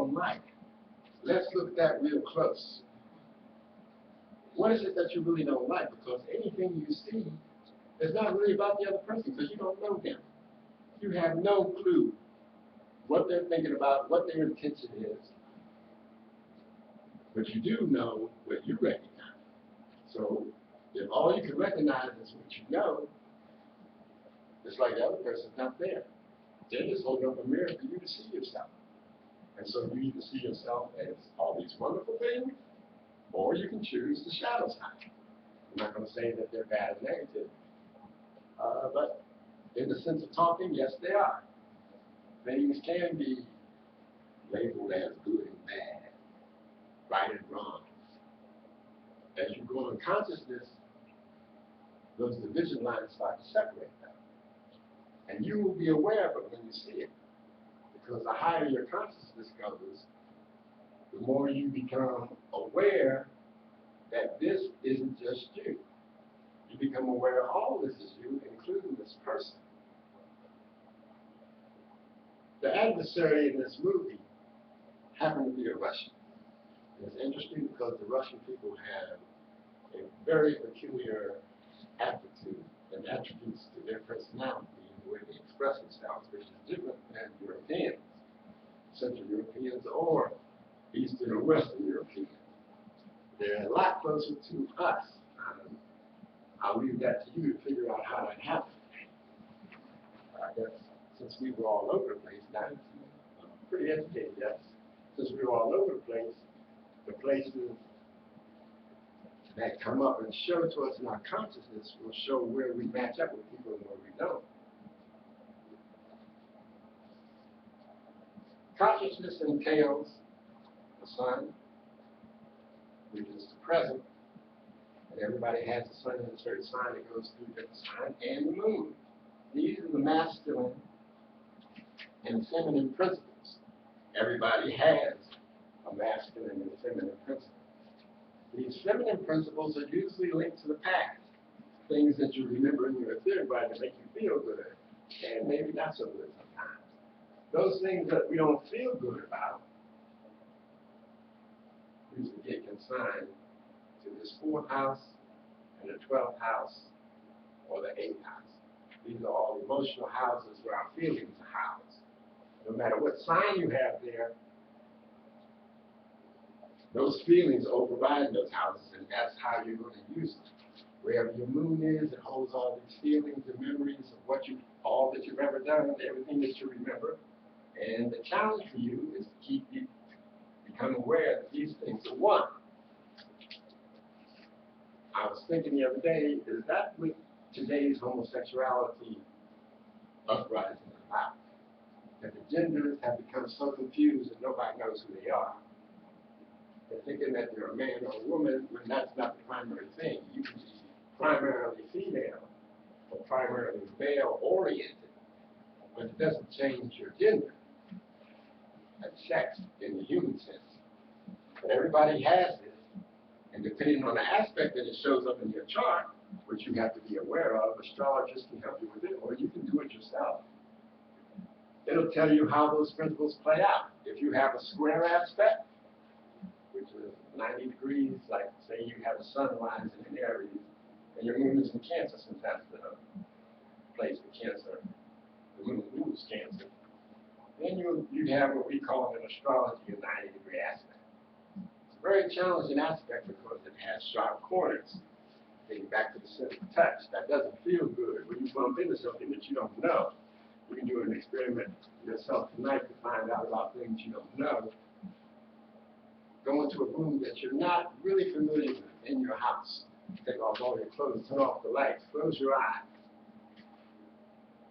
don't like. Let's look at that real close. What is it that you really don't like? Because anything you see is not really about the other person because you don't know them. You have no clue what they're thinking about, what their intention is, but you do know what you recognize. So if all you can recognize is what you know, it's like the other person's not there. They're just holding up a mirror for you to see yourself. And so you either see yourself as all these wonderful things, or you can choose the shadow side. I'm not going to say that they're bad or negative, but in the sense of talking, yes, they are. Things can be labeled as good and bad, right and wrong. As you grow in consciousness, those division lines start to separate them. And you will be aware of it when you see it. Because the higher your consciousness goes, the more you become aware that this isn't just you. You become aware all this is you, including this person. The adversary in this movie happened to be a Russian. It's interesting because the Russian people have a very peculiar aptitude and attributes to their personality in the way they express themselves, which is different than Europeans, Central Europeans, or Eastern or Western Europeans. They're a lot closer to us. I'll leave that to you to figure out how that happened. I guess since we were all over the place, now I'm pretty educated, yes. Since we were all over the places that come up and show to us in our consciousness will show where we match up with people and where we don't. Consciousness entails the sun, which is the present, and everybody has the sun in a certain sign that goes through different signs, and the moon. These are the masculine and feminine principles. Everybody has a masculine and feminine principle. These feminine principles are usually linked to the past, things that you remember in your etheric body that make you feel good, and maybe not so good sometimes. Those things that we don't feel good about usually get consigned to this 4th house and the 12th house or the 8th house. These are all emotional houses where our feelings are housed. No matter what sign you have there, those feelings override those houses, and that's how you're going to use them. Wherever your moon is, it holds all these feelings and memories of all that you've ever done, everything that you remember. And the challenge for you is to become aware that these things are one. I was thinking the other day, is that what today's homosexuality uprising is about? That the genders have become so confused that nobody knows who they are. They're thinking that they're a man or a woman when that's not the primary thing. You can be primarily female or primarily male-oriented, but it doesn't change your gender and sex in the human sense. But everybody has this, and depending on the aspect that it shows up in your chart, which you have to be aware of, astrologers can help you with it, or you can do it yourself. It'll tell you how those principles play out. If you have a square aspect, which is 90 degrees, like say you have a sun rising in Aries, and your moon is in Cancer, since that's the place for Cancer, the moon rules Cancer. Then you have what we call in astrology a 90-degree aspect. It's a very challenging aspect because it has sharp corners. Getting back to the sense of touch, that doesn't feel good when you bump into something that you don't know. You can do an experiment yourself tonight to find out about things you don't know. Go into a room that you're not really familiar with in your house. Take off all your clothes, turn off the lights, close your eyes,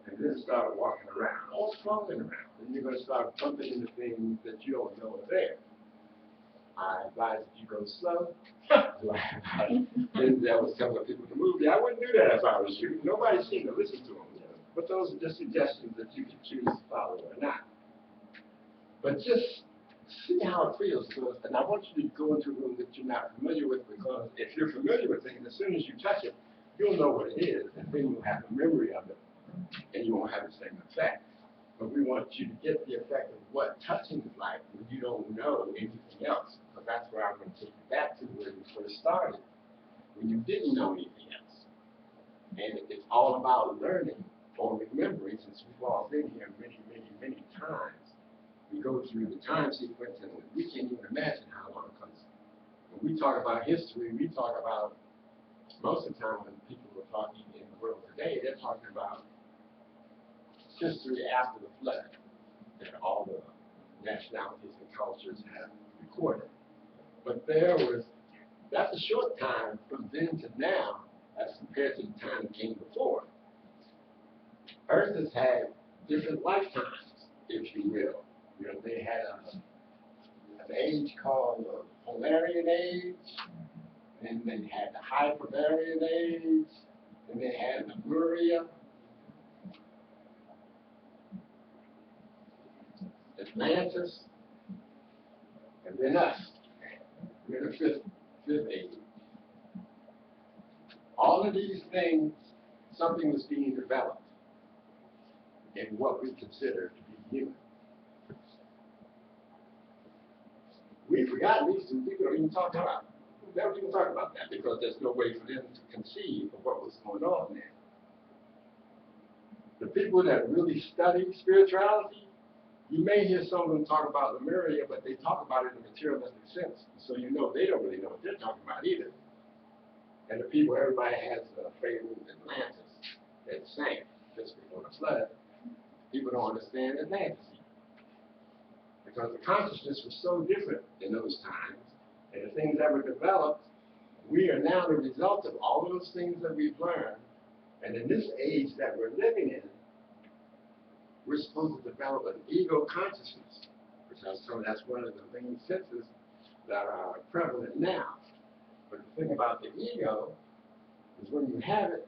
and then start walking around, or crawling around. And you're going to start bumping into things that you don't know are there. I advise that you go slow. That was telling people in the movie, I wouldn't do that if I was you. Nobody seemed to listen to them. But those are just suggestions that you can choose to follow or not. But just see how it feels to us. And I want you to go into a room that you're not familiar with, because if you're familiar with things, as soon as you touch it, you'll know what it is, and then you'll have a memory of it, and you won't have the same effect. But we want you to get the effect of what touching is like when you don't know anything else. Because that's where I'm going to take you back to where you first started, when you didn't know anything else. And it's all about learning or remembering, since we've all been here many, many, many times. We go through the time sequence and we can't even imagine how long, because when we talk about history, we talk about, most of the time when people are talking in the world today, they're talking about history after the flood that all the nationalities and cultures have recorded. But that's a short time from then to now as compared to the time that came before. Earth has had different lifetimes, if you will. You know, they had an age called the Polarian Age, and they had the Hyperborean Age, and they had the Lemuria, Atlantis, and then us. We're the fifth age. All of these things, something was being developed in what we consider to be human. We've forgotten these two. People don't even talk about it. They don't even talk about that because there's no way for them to conceive of what was going on there. The people that really study spirituality, you may hear some of them talk about Lemuria, but they talk about it in a materialistic sense. So you know they don't really know what they're talking about either. And the people, everybody has a fabled Atlantis that sank just before the flood. People don't understand Atlantis because the consciousness was so different in those times, and the things that were developed, we are now the result of all of those things that we've learned. And in this age that we're living in, we're supposed to develop an ego consciousness, which I was telling you, that's one of the main senses that are prevalent now. But the thing about the ego is when you have it,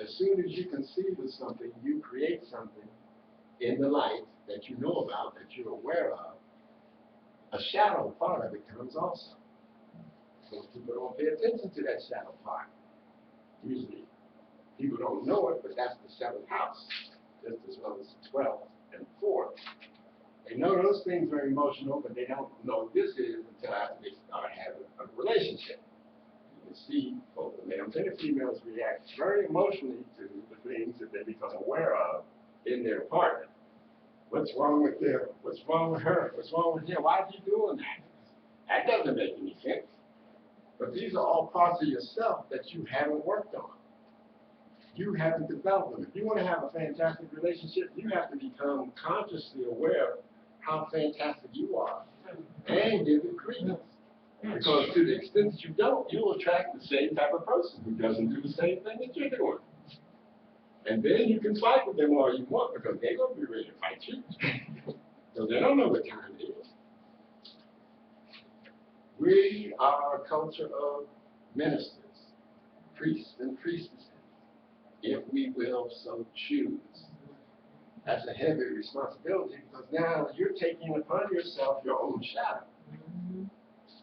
as soon as you conceive of something, you create something in the light that you know about, that you're aware of. A shadow part of it comes also. So people don't pay attention to that shadow part. Usually, people don't know it, but that's the seventh house, just as well as the 12th and 4th. They know those things are emotional, but they don't know this is until after they start having a relationship. You can see both the males and the females react very emotionally to the things that they become aware of in their partner. What's wrong with them? What's wrong with her? What's wrong with him? Why is he doing that? That doesn't make any sense. But these are all parts of yourself that you haven't worked on. You haven't developed them. If you want to have a fantastic relationship, you have to become consciously aware of how fantastic you are and give it credence. Because to the extent that you don't, you'll attract the same type of person who doesn't do the same thing that you're doing. And then you can fight with them all you want because they're going to be ready to fight you. So they don't know what time it is. We are a culture of ministers, priests and priestesses, if we will so choose. That's a heavy responsibility because now you're taking upon yourself your own shadow.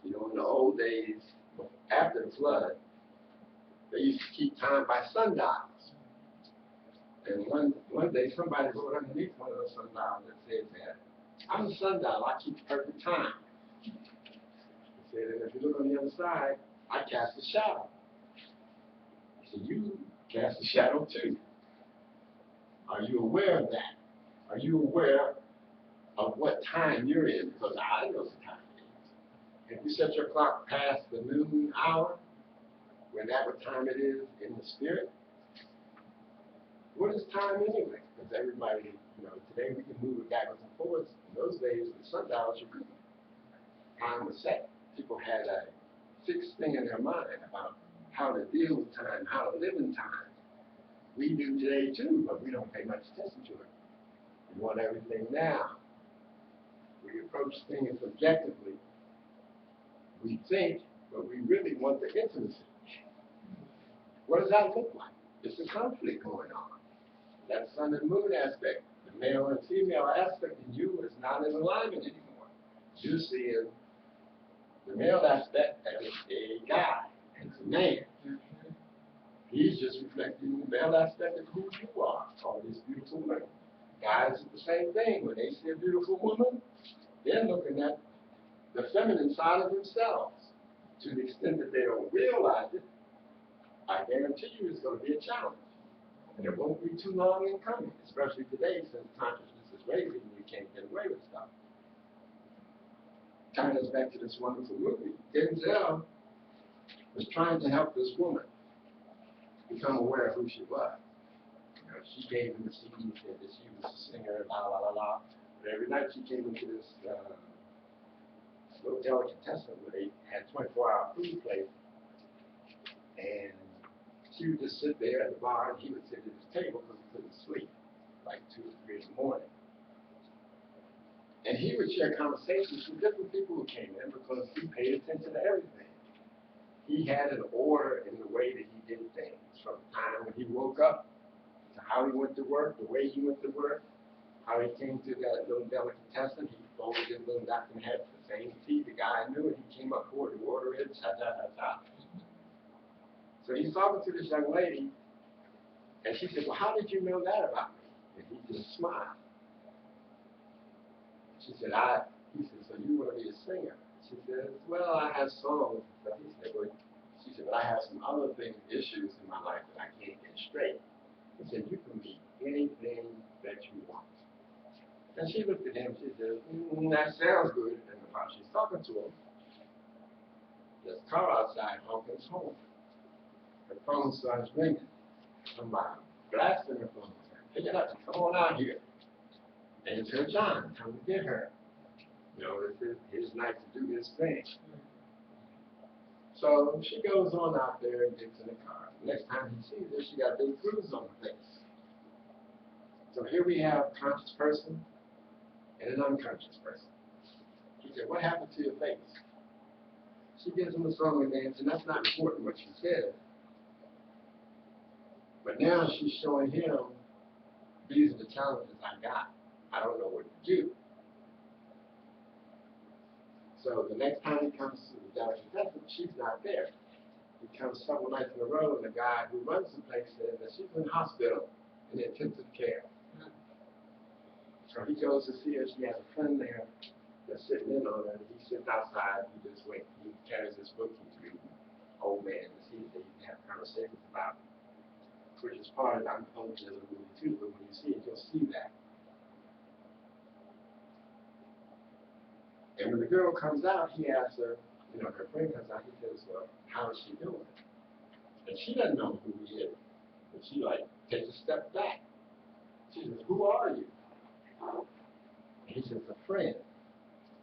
You know, in the old days, after the flood, they used to keep time by sundials. And one day somebody wrote underneath one of those sundials that said that, I'm a sundial, I keep perfect time. He said, and if you look on the other side, I cast a shadow. He said, you cast a shadow too. Are you aware of that? Are you aware of what time you're in? Because I know the time it is. If you set your clock past the noon hour, when that what time it is in the spirit, what is time anyway? Because everybody, you know, today we can move it backwards and forwards. In those days, with sundials, you couldn't. Time was set. People had a fixed thing in their mind about how to deal with time, how to live in time. We do today too, but we don't pay much attention to it. We want everything now. We approach things objectively. We think, but we really want the intimacy. What does that look like? It's a conflict going on. That sun and moon aspect, the male and female aspect in you is not in alignment anymore. You're seeing the male aspect as a guy, as a man. He's just reflecting the male aspect of who you are, all these beautiful women. Guys do the same thing. When they see a beautiful woman, they're looking at the feminine side of themselves. To the extent that they don't realize it, I guarantee you it's going to be a challenge. And it won't be too long in coming, especially today since consciousness is raising and you can't get away with stuff. Tying us back to this wonderful movie, Denzel was trying to help this woman become aware of who she was. You know, she gave him the CD, said that she was a singer, la la la la. But every night she came into this little delicatessen where they had 24-hour food place, and she would just sit there at the bar, and he would sit at his table because he couldn't sleep, like 2 or 3 in the morning. And he would share conversations with different people who came in because he paid attention to everything. He had an order in the way that he did things, from the time when he woke up to how he went to work, the way he went to work, how he came to that little delicatessen. He folded his little napkin hat for the same tea. The guy knew it. He came up, poured the water in, cha-cha-cha-cha. So he's talking to this young lady, and she said, well, how did you know that about me? And he just smiled. She said, he said, so you want to be a singer? She said, well, I have songs. But he said, well, she said, but I have some other things, issues in my life that I can't get straight. He said, you can be anything that you want. And she looked at him, she said, that sounds good. And while she's talking to him, there's a car outside honking his horn. Her phone starts ringing. Somebody blasting her phone. Pick it up and come on out here. And it's her John, come to get her. You know, this is his night to do his thing. So she goes on out there and gets in the car. Next time he sees her, she got a big bruise on her face. So here we have a conscious person and an unconscious person. He said, what happened to your face? She gives him a song and dance, and that's not important what she said. But now she's showing him, these are the challenges I got. I don't know what to do. So the next time he comes to the delicatessen, she's not there. He comes several nights in a row, and the guy who runs the place says that she's in the hospital in intensive care. So he goes to see her. She has a friend there that's sitting in on her. He sits outside. He just waits. He carries his book. He's reading. Old man to see that he can have conversations about, which is part of the uncultured of the movie too. But when you see it, you'll see that. And when the girl comes out, he asks her, you know, her friend comes out, he says, well, how is she doing? And she doesn't know who he is. And she, like, takes a step back. She says, who are you? And he says, a friend.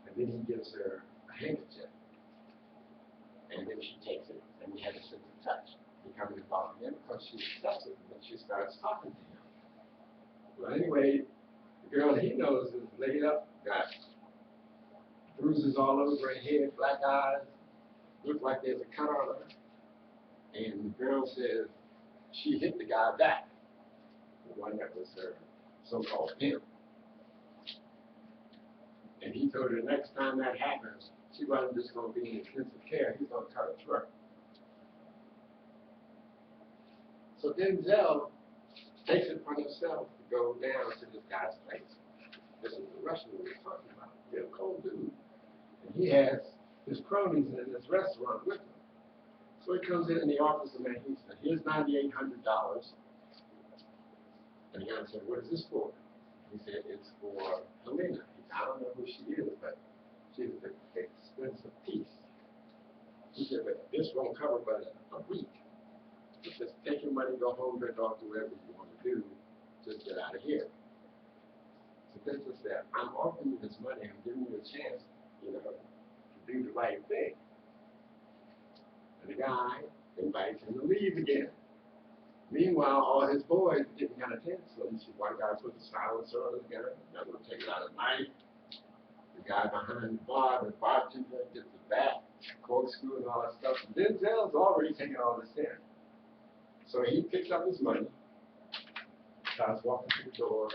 And then he gives her a handkerchief. And then she takes it, and we had a sense of touch. Becoming involved in him because she accepts it, and then she starts talking to him. Well, anyway, the girl he knows is laid up, got bruises all over her head, black eyes, look like there's a cut on her. And the girl says she hit the guy back, the one that was her so-called pimp. And he told her the next time that happens, she wasn't just going to be in intensive care, he's going to cut her throat. So Denzel takes it upon himself to go down to this guy's place. This is the Russian we were talking about. He's a cold dude. And he has his cronies in this restaurant with him. So he comes in the office and he said, here's $9,800. And the guy said, what is this for? He said, it's for Helena. He said, I don't know who she is, but she's an expensive piece. He said, but this won't cover but a week. He says, take your money, go home, drink off, do whatever you want to do. Just get out of here. So Denzel said, I'm offering you this money. I'm giving you a chance, you know, to do the right thing. And the guy invites him to leave again. Meanwhile, all his boys are getting kind of tense. So he said, one guy puts a silencer on his gun, another one takes out a knife. The guy behind the bar, the bartender, gets the bat, corkscrew, and all that stuff. And Denzel's already taking all this in. So he picks up his money, starts walking to the door.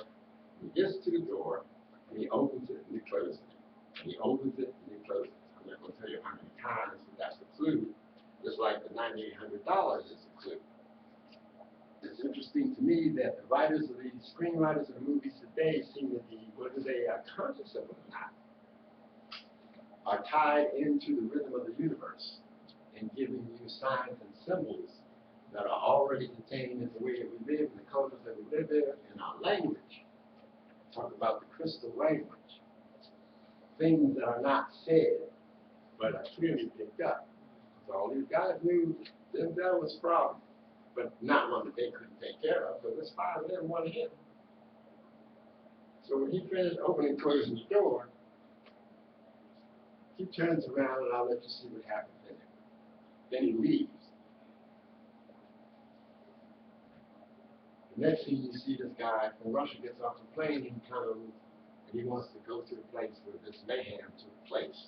He gets to the door, and he opens it, and he closes it. And he opens it, and he closes it. I'm not going to tell you how many times, but that's the clue. Just like the $9,800 is a clue. It's it's interesting to me that the writers of these screenwriters of the movies today seem to be, whether they are conscious of it or not, are tied into the rhythm of the universe and giving you signs and symbols that are already contained in the way that we live, in the cultures that we live in our language. Talk about the crystal language. Things that are not said, but are clearly picked up. So all these guys knew Denzel was a problem, but not one that they couldn't take care of, because there's 5 of them, 1 of him. So when he finished opening and closing the door, he turns around and I'll let you see what happens in it. Then he leaves. The next thing you see, this guy from Russia gets off the plane and he wants to go to the place where this mayhem took place.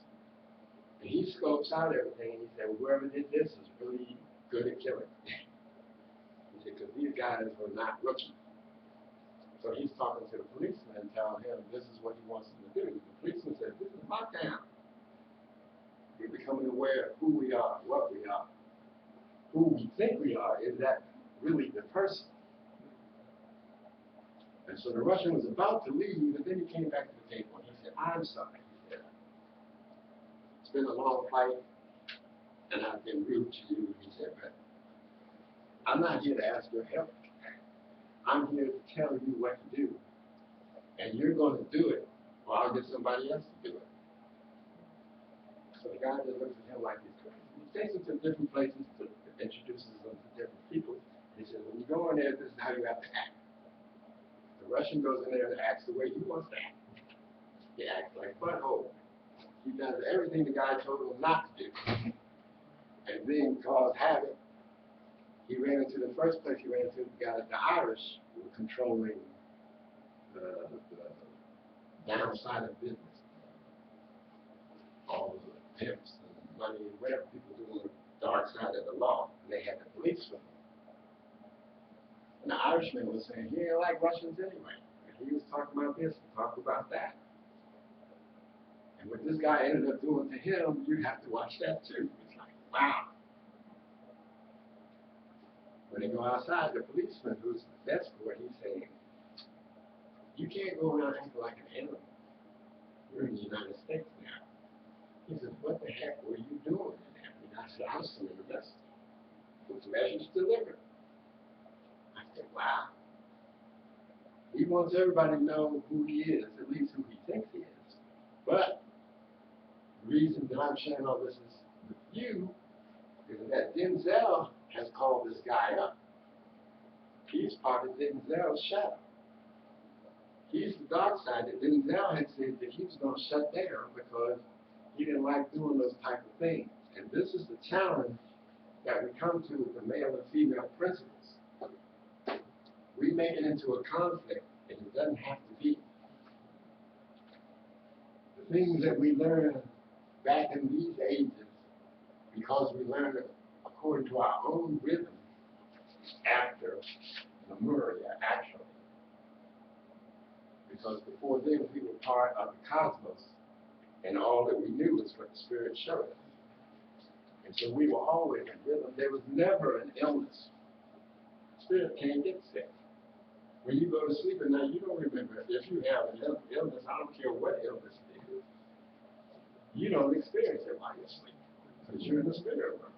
And he scopes out everything and he said, well, whoever did this is really good at killing. He said, because these guys were not rookies. So he's talking to the policeman and telling him this is what he wants him to do. The policeman said, this is my town. We're becoming aware of who we are, what we are. Who we think we are, is that really the person? And so the Russian was about to leave, and then he came back to the table and he said, I'm sorry. He said, it's been a long fight, and I've been rude to you. He said, but I'm not here to ask your help. I'm here to tell you what to do. And you're going to do it, or I'll get somebody else to do it. So the guy just looks at him like he's crazy. He takes him to different places, introduces them to different people. And he says, when you go in there, this is how you have to act. The Russian goes in there and acts the way he wants to act. He acts like butthole. He does everything the guy told him not to do. And then caused havoc. He ran into the first place he ran into the guy, the Irish, who were controlling the downside of business. All the pimps and money and whatever people do on the dark side of the law. And they had the police with them. And the Irishman was saying, he ain't like Russians anyway. And he was talking about this and talking about that. And what this guy ended up doing to him, you have to watch that too. It's like, wow. When they go outside, the policeman who's the escort, he's saying, you can't go around acting like an animal. You're in the United States now. He said, what the heck were you doing in there? And I said, I was sending a message. With message delivered. I said, wow. He wants everybody to know who he is, at least who he thinks he is. But the reason that I'm sharing all this is with you is that Denzel has called this guy up. He's part of Denzel's shadow. He's the dark side that Denzel had said that he was going to shut down because he didn't like doing those type of things. And this is the challenge that we come to with the male and female principles. We make it into a conflict, and it doesn't have to be. The things that we learn back in these ages, because we learned it according to our own rhythm after Lemuria, actually. Because before then, we were part of the cosmos, and all that we knew was what the Spirit showed us. And so we were always in rhythm. There was never an illness. Spirit can't get sick. When you go to sleep at night, you don't remember. If you have an illness, I don't care what illness it is, you don't experience it while you're asleep because you're in the spirit world.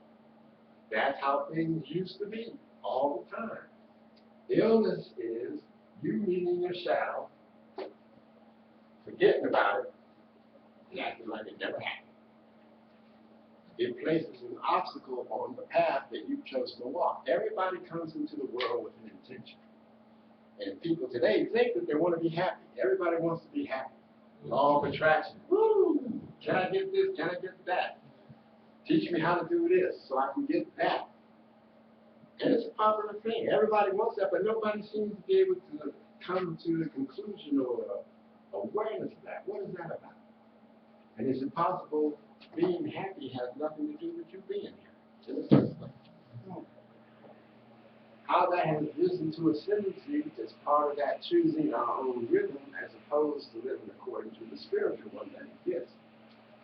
That's how things used to be all the time. Illness is you meeting your shadow, forgetting about it, and acting like it never happened. It places an obstacle on the path that you've chosen to walk. Everybody comes into the world with an intention. And people today think that they want to be happy. Everybody wants to be happy. Law of attraction. Woo! Can I get this? Can I get that? Teach me how to do this so I can get that. And it's a popular thing. Everybody wants that, but nobody seems to be able to come to the conclusion or awareness of that. What is that about? And is it possible being happy has nothing to do with you being happy in the first place? How that has risen to ascendancy is part of that choosing our own rhythm as opposed to living according to the spiritual one that exists,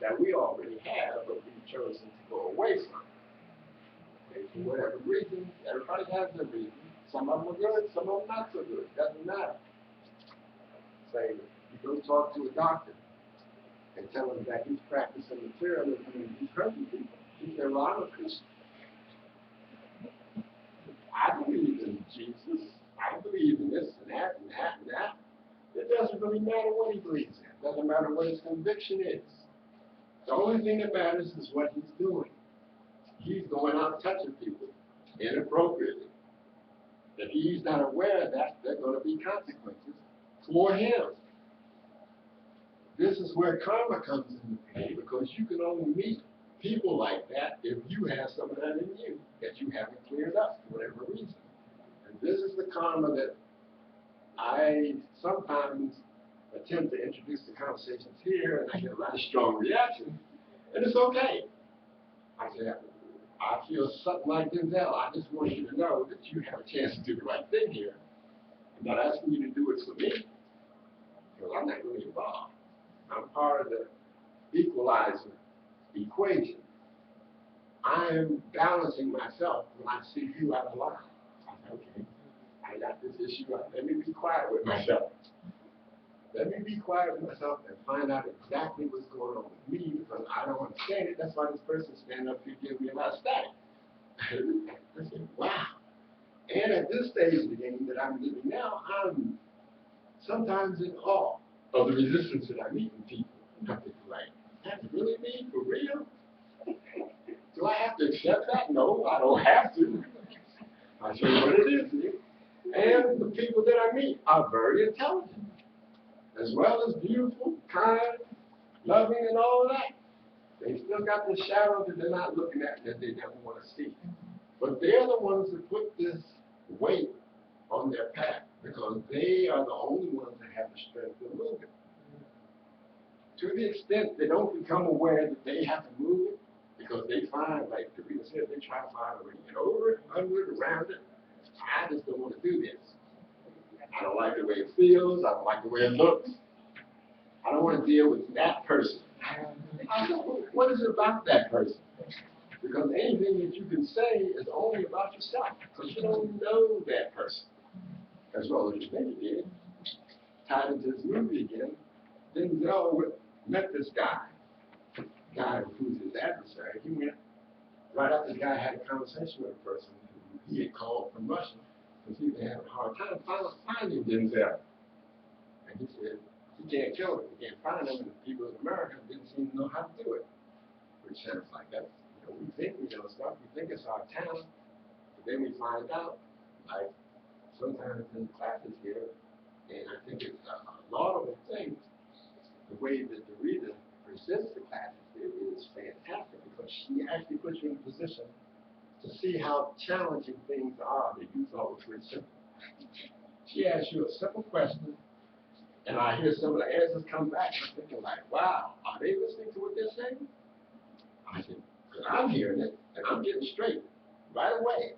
that we already have, but we've chosen to go away from. Okay, for whatever reason, everybody has their reasons. Some of them are good, some of them not so good. Doesn't matter. Say, you go talk to a doctor and tell him that he's practicing materialism and he's hurting people. He said, well, I'm a Christian. I believe in Jesus. I believe in this and that and that and that. It doesn't really matter what he believes in. It doesn't matter what his conviction is. The only thing that matters is what he's doing. He's going out touching people inappropriately. If he's not aware of that, there are going to be consequences for him. This is where karma comes into play, because you can only meet people like that if you have some of that in you that you haven't cleared up for whatever reason. And this is the karma that I sometimes attempt to introduce the conversations here, and I get a lot of strong reaction, and it's okay. I say, I feel something like Denzel. I just want you to know that you have a chance to do the right thing here. I'm not asking you to do it for me, because I'm not really involved. I'm part of the equalizer equation. I'm balancing myself when I see you out of line. I say, okay, I got this issue. Let me be quiet with myself. Let me be quiet with myself and find out exactly what's going on with me, because I don't understand it. That's why this person standing up here giving me a lot of static. I said, wow. And at this stage of the game that I'm living now, I'm sometimes in awe of the resistance that I meet in people. I think, like, that's really me, for real? Do I have to accept that? No, I don't have to. I'll show you what it is. And the people that I meet are very intelligent, as well as beautiful, kind, loving, and all of that. They still got the shadow that they're not looking at that they never want to see. But they're the ones that put this weight on their path, because they are the only ones that have the strength to move it. To the extent they don't become aware that they have to move it, because they find, like Teresa said, they try to find a way to get over it, under it, around it. I just don't want to do this. I don't like the way it feels. I don't like the way it looks. I don't want to deal with that person. I don't, what is it about that person? Because anything that you can say is only about yourself, because you don't know that person as well as you think you did. Tied into this movie again, Denzel met this guy who's his adversary. He went right after the guy had a conversation with a person who he had called from Russia, because he was having a hard time finding Denzel. And he said, he can't kill him, he can't find him, and the people in America didn't seem to know how to do it. Which sounds like that. You know, we think we know stuff, we think it's our talent, but then we find out, like sometimes in classes here, and I think it's a laudable thing, the way that the reader presents the classes is fantastic, because she actually puts you in a position to see how challenging things are that you thought was pretty simple. She asks you a simple question, and I hear some of the answers come back, and I'm thinking like, wow, are they listening to what they're saying? I said, because I'm hearing it, and I'm getting straight right away.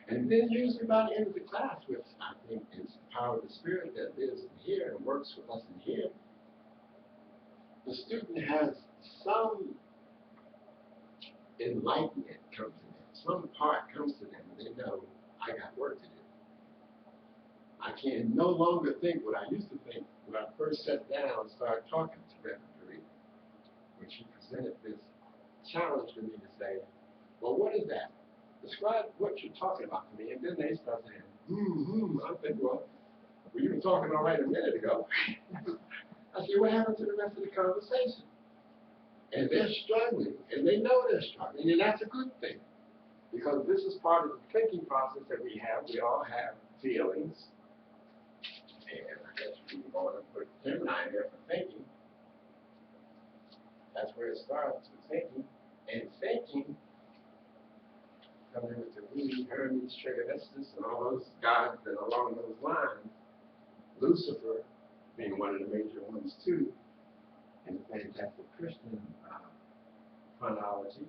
And then usually by the end of the class, which I think is the power of the Spirit that lives in here and works with us in here, the student has some enlightenment comes to them. Some part comes to them, and they know, I got work to do. I can no longer think what I used to think when I first sat down and started talking to Reverend Dorita, when she presented this challenge to me to say, well, what is that? Describe what you're talking about to me. And then they start saying, I'm thinking, well, you were talking all right a minute ago. I said, what happened to the rest of the conversation? And they're struggling, and they know they're struggling, and that's a good thing. Because this is part of the thinking process that we have. We all have feelings. And I guess we want to put Gemini in there for thinking. That's where it starts with thinking. And thinking, coming with the we, Hermes, Trismegistus, and all those gods that are along those lines, Lucifer being one of the major ones too, in the fantastic Christian chronology.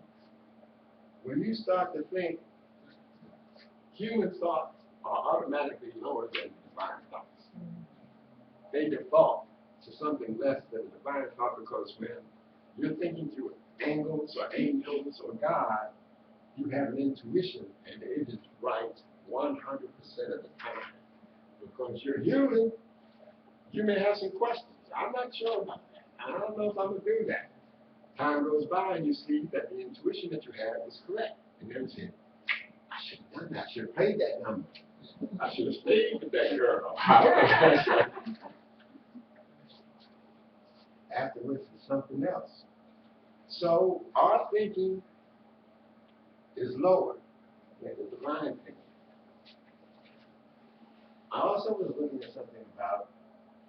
When you start to think, human thoughts are automatically lower than divine thoughts. They default to something less than a divine thought, because when you're thinking through angles or angels or God, you have an intuition, and it is right 100% of the time. Because you're human, you may have some questions. I'm not sure about that. I don't know if I'm going to do that. Time goes by and you see that the intuition that you had was correct. And then you say, I should have done that. I should have paid that number. I should have stayed with that girl. Afterwards, it's something else. So our thinking is lower than the divine thinking. I also was looking at something about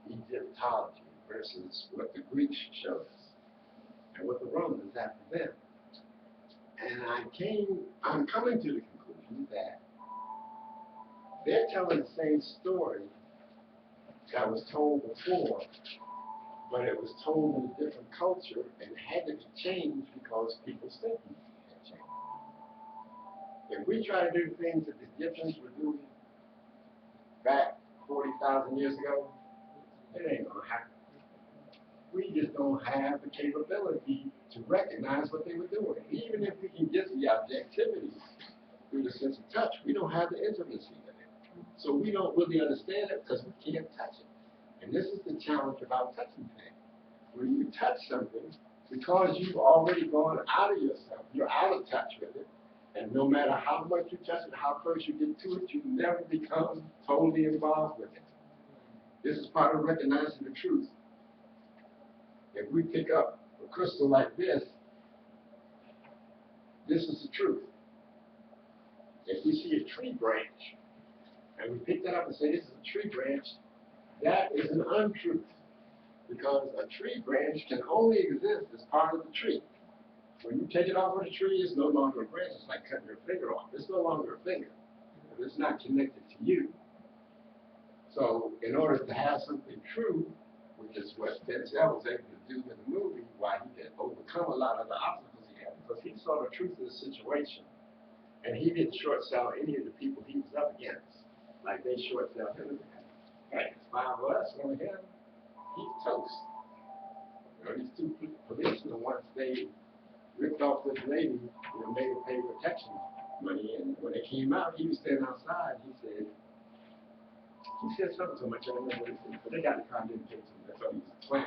Egyptology versus what the Greeks showed us and what the Romans after them. And I'm coming to the conclusion that they're telling the same story that was told before, but it was told in a different culture and had to be changed because people's thinking had changed. If we try to do things that the Egyptians were doing back 40,000 years ago, it ain't gonna happen. We just don't have the capability to recognize what they were doing. Even if we can get the objectivity through the sense of touch, we don't have the intimacy of it. So we don't really understand it because we can't touch it. And this is the challenge about touching things. When you touch something, because you've already gone out of yourself, you're out of touch with it, and no matter how much you touch it, how close you get to it, you never become totally involved with it. This is part of recognizing the truth. If we pick up a crystal like this is the truth. If we see a tree branch, and we pick that up and say this is a tree branch, that is an untruth. Because a tree branch can only exist as part of the tree. When you take it off of the tree, it's no longer a branch. It's like cutting your finger off. It's no longer a finger. It's not connected to you. So in order to have something true, which is what Denzel was able to do in the movie, why he could overcome a lot of the obstacles he had, because he saw the truth of the situation. And he didn't short sell any of the people he was up against. Like they short sell him. Right, it's 5 of us, one of him. He's toast. You know, these two policemen, once they ripped off this lady, made her pay protection money, and when they came out, he was standing outside. He said something to him. I can't remember what he said, but they got in the car and didn't take to him. They thought he was a clown.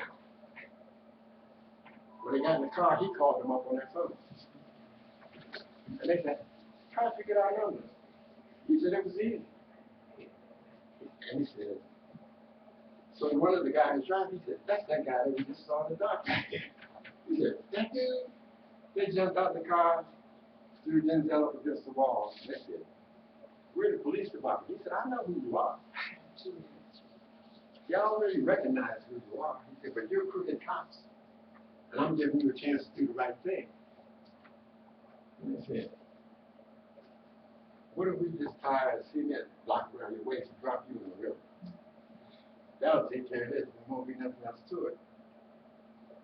When they got in the car, he called them up on their phone, and they said, "Try to figure out our numbers." He said it was easy, and he said. So one of the guys driving, he said, "That's that guy that we just saw in the dark." He said, "That dude?" They jumped out of the car, threw Denzel up against the wall, and they said, "We're the police department." He said, "I know who you are. Y'all already recognize who you are." He said, "But you're crooked cops, and I'm giving you a chance to do the right thing." And they said, "What if we just tie a cement block around your waist and drop you in the river? That'll take care of this. There won't be nothing else to it."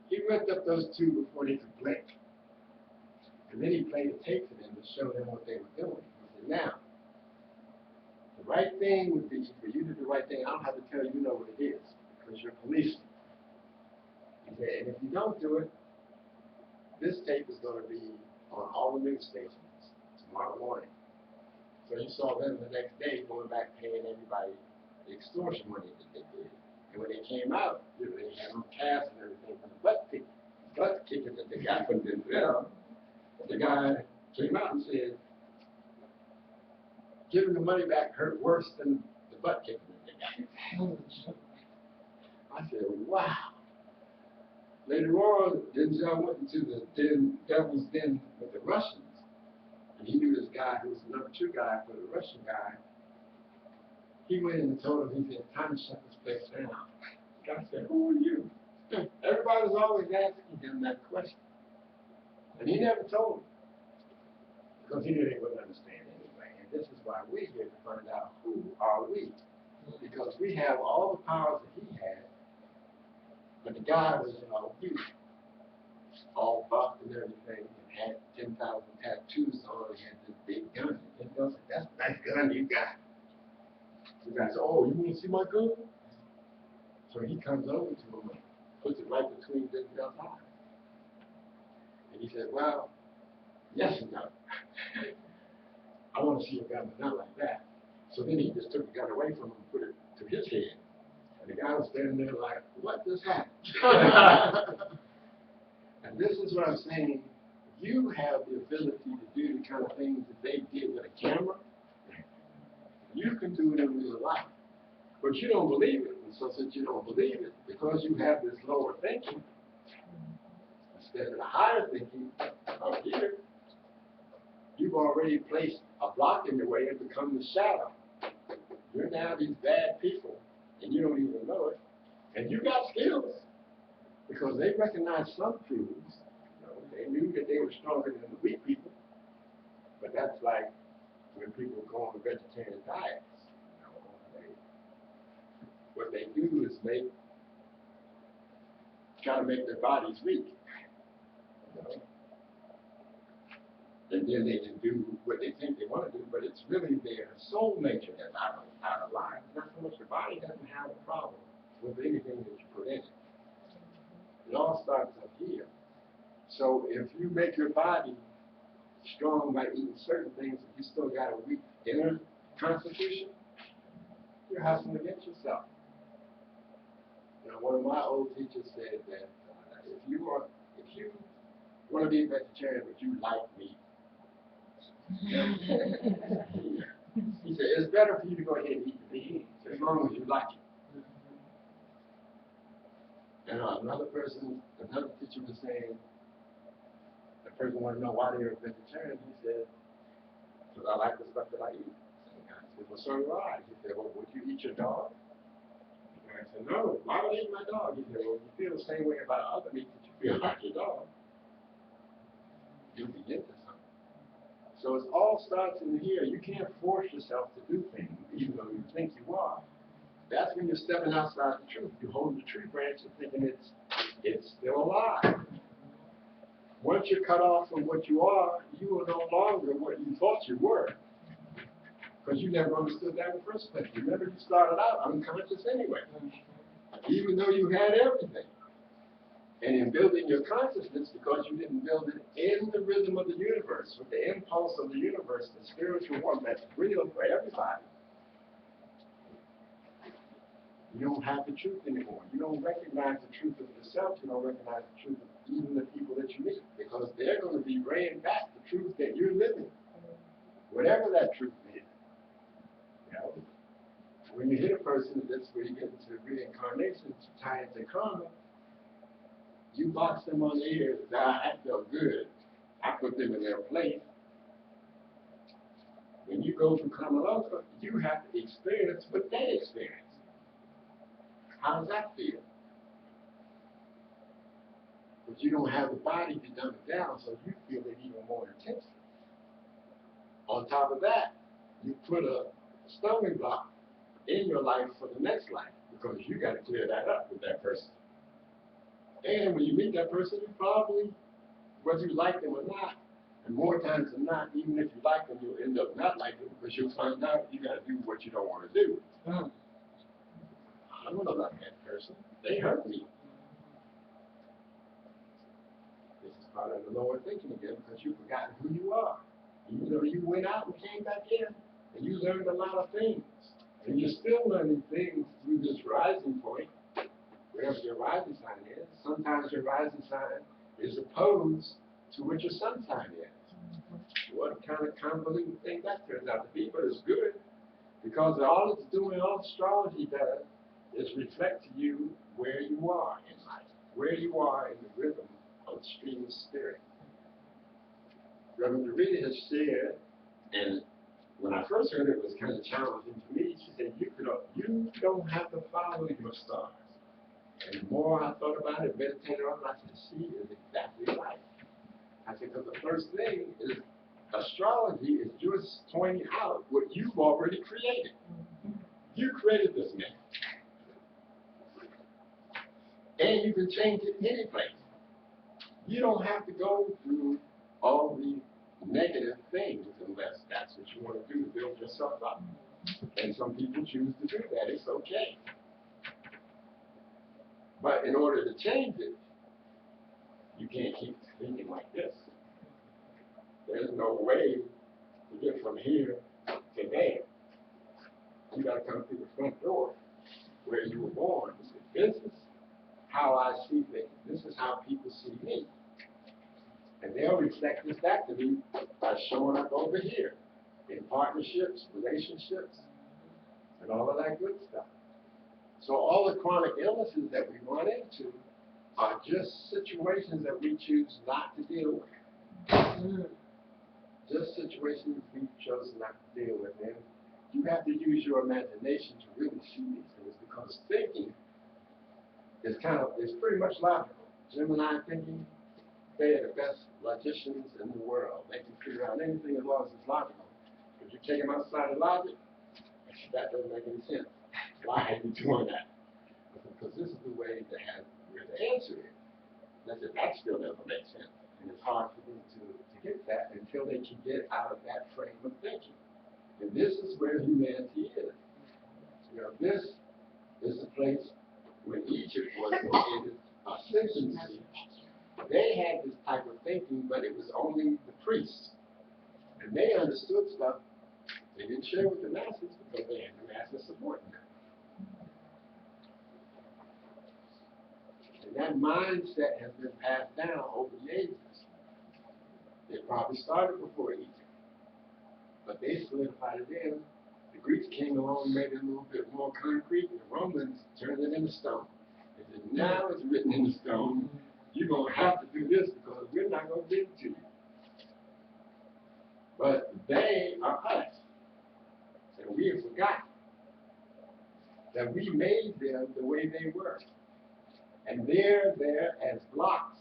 He ripped up those two before they could blink. And then he played a tape for them to show them what they were doing. He said, "Now, the right thing would be for you to do the right thing. I don't have to tell you, you know what it is, because you're a policeman." He said, "And if you don't do it, this tape is going to be on all the news stations tomorrow morning." So you saw them the next day going back paying everybody the extortion money that they did. And when they came out, they had them cast and everything for the butt kicking that they got from Denzel. The guy came out and said, "Giving the money back hurt worse than the butt kicking that they got." I said, "Wow." Later on, Denzel went into the devil's den with the Russians. And he knew this guy who was the number 2 guy for the Russian guy. He went in and told him, he said, "Time to shut this place down." The guy said, "Who are you?" Everybody was always asking him that question. And he never told him. Because he knew they wouldn't understand anyway. And this is why we're here to find out who are we. Because we have all the powers that he had, but the guy was, huge, all buffed and everything, and had 10,000 tattoos on, and had this big gun. And he goes, "That's a nice gun you got." The guy said, "Oh, you want to see my gun?" So he comes over to him and puts it right between Denzel's eyes. And he said, "Well, yes and no. I want to see your gun, but not like that." So then he just took the gun away from him and put it to his head. And the guy was standing there like, what just happened? And this is what I'm saying. You have the ability to do the kind of things that they did with a camera. You can do it in real life. But you don't believe it. And so since you don't believe it, because you have this lower thinking, instead of the higher thinking up here, you've already placed a block in your way and become the shadow. You're now these bad people, and you don't even know it. And you got skills, because they recognized some truths. You know, they knew that they were stronger than the weak people. But that's like when people go on vegetarian diets. You know, what they do is try to make their bodies weak. You know? And then they can do what they think they want to do, but it's really their soul nature that's out of line. It's not so much the body doesn't have a problem with anything that you put in it. It all starts up here. So if you make your body strong by eating certain things, if you still got a weak inner constitution, you're hustling against yourself. You know, one of my old teachers said that if you want to be a vegetarian but you like meat, he said it's better for you to go ahead and eat the meat as long as you like it. And another teacher was saying, the person wanted to know why they were vegetarian. He said, because I like the stuff that I eat. And I said, well, so do I. He said, well, would you eat your dog? And I said, no, why would I eat my dog? He said, well, you feel the same way about other meat that you feel like your dog. You'll be into something. So it all starts in here. You can't force yourself to do things, even though you think you are. That's when you're stepping outside the truth. You hold the tree branch and thinking it's still alive. Once you're cut off from what you are, you are no longer what you thought you were. Because you never understood that in the first place. Remember, you started out unconscious anyway, even though you had everything. And in building your consciousness, because you didn't build it in the rhythm of the universe, with the impulse of the universe, the spiritual one that's real for everybody, you don't have the truth anymore. You don't recognize the truth of yourself. You don't recognize the truth of even the people that you meet, because they're going to be bringing back the truth that you're living, whatever that truth is. You know, when you hit a person, that's where you get into reincarnation, to tie into karma. You box them on the ears. That felt good. I put them in their place. When you go through Kamaloka, you have to experience what they experience. How does that feel? But you don't have the body to dumb it down, so you feel it even more intensely. On top of that, you put a stumbling block in your life for the next life, because you got to clear that up with that person. And when you meet that person, you probably, whether you like them or not, and more times than not, even if you like them, you'll end up not liking them, because you'll find out you got to do what you don't want to do. I don't want to love that person. They hurt me. This is part of the lower thinking again, because you've forgotten who you are. Even though you went out and came back in, and you learned a lot of things. And you're still learning things through this rising point, wherever your rising sign is. Sometimes your rising sign is opposed to what your sun sign is. What kind of convoluted thing that turns out to be, but it's good, because all it's doing, all astrology does, is reflect to you where you are in life, where you are in the rhythm of the stream of spirit. Reverend Dorita has shared, and when I first heard it, it was kind of challenging to me. She said, you don't have to follow your stars. And the more I thought about it, meditated on it, I said, she is exactly right. I said, because the first thing is, astrology is just pointing out what you've already created. You created this man. And you can change it any place. You don't have to go through all the negative things unless that's what you want to do to build yourself up. And some people choose to do that. It's okay. But in order to change it, you can't keep thinking like this. There's no way to get from here to there. You got to come through the front door where you were born. This is how I see things. This is how people see me. And they'll reflect this back to me by showing up over here in partnerships, relationships, and all of that good stuff. So all the chronic illnesses that we run into are just situations that we choose not to deal with. Just situations we chose not to deal with. And you have to use your imagination to really see these things, because thinking is pretty much logical. Gemini thinking, they are the best logicians in the world. They can figure out anything as long as it's logical. If you take them outside of logic, that doesn't make any sense. Why are you doing that? Because this is the way to have where the answer is. That still doesn't make sense. And it's hard for them to get that until they can get out of that frame of thinking. And this is where humanity is. You know, this is the place when Egypt was in ascendancy. They had this type of thinking, but it was only the priests. And they understood stuff they didn't share with the masses because they had the masses supporting them. And that mindset has been passed down over the ages. It probably started before Egypt, but they solidified it in. The Greeks came along and made it a little bit more concrete. The Romans turned it into stone. They said, now it's written in the stone. You're going to have to do this because we're not going to give it to you. But they are us. And we have forgotten that we made them the way they were. And they're there as blocks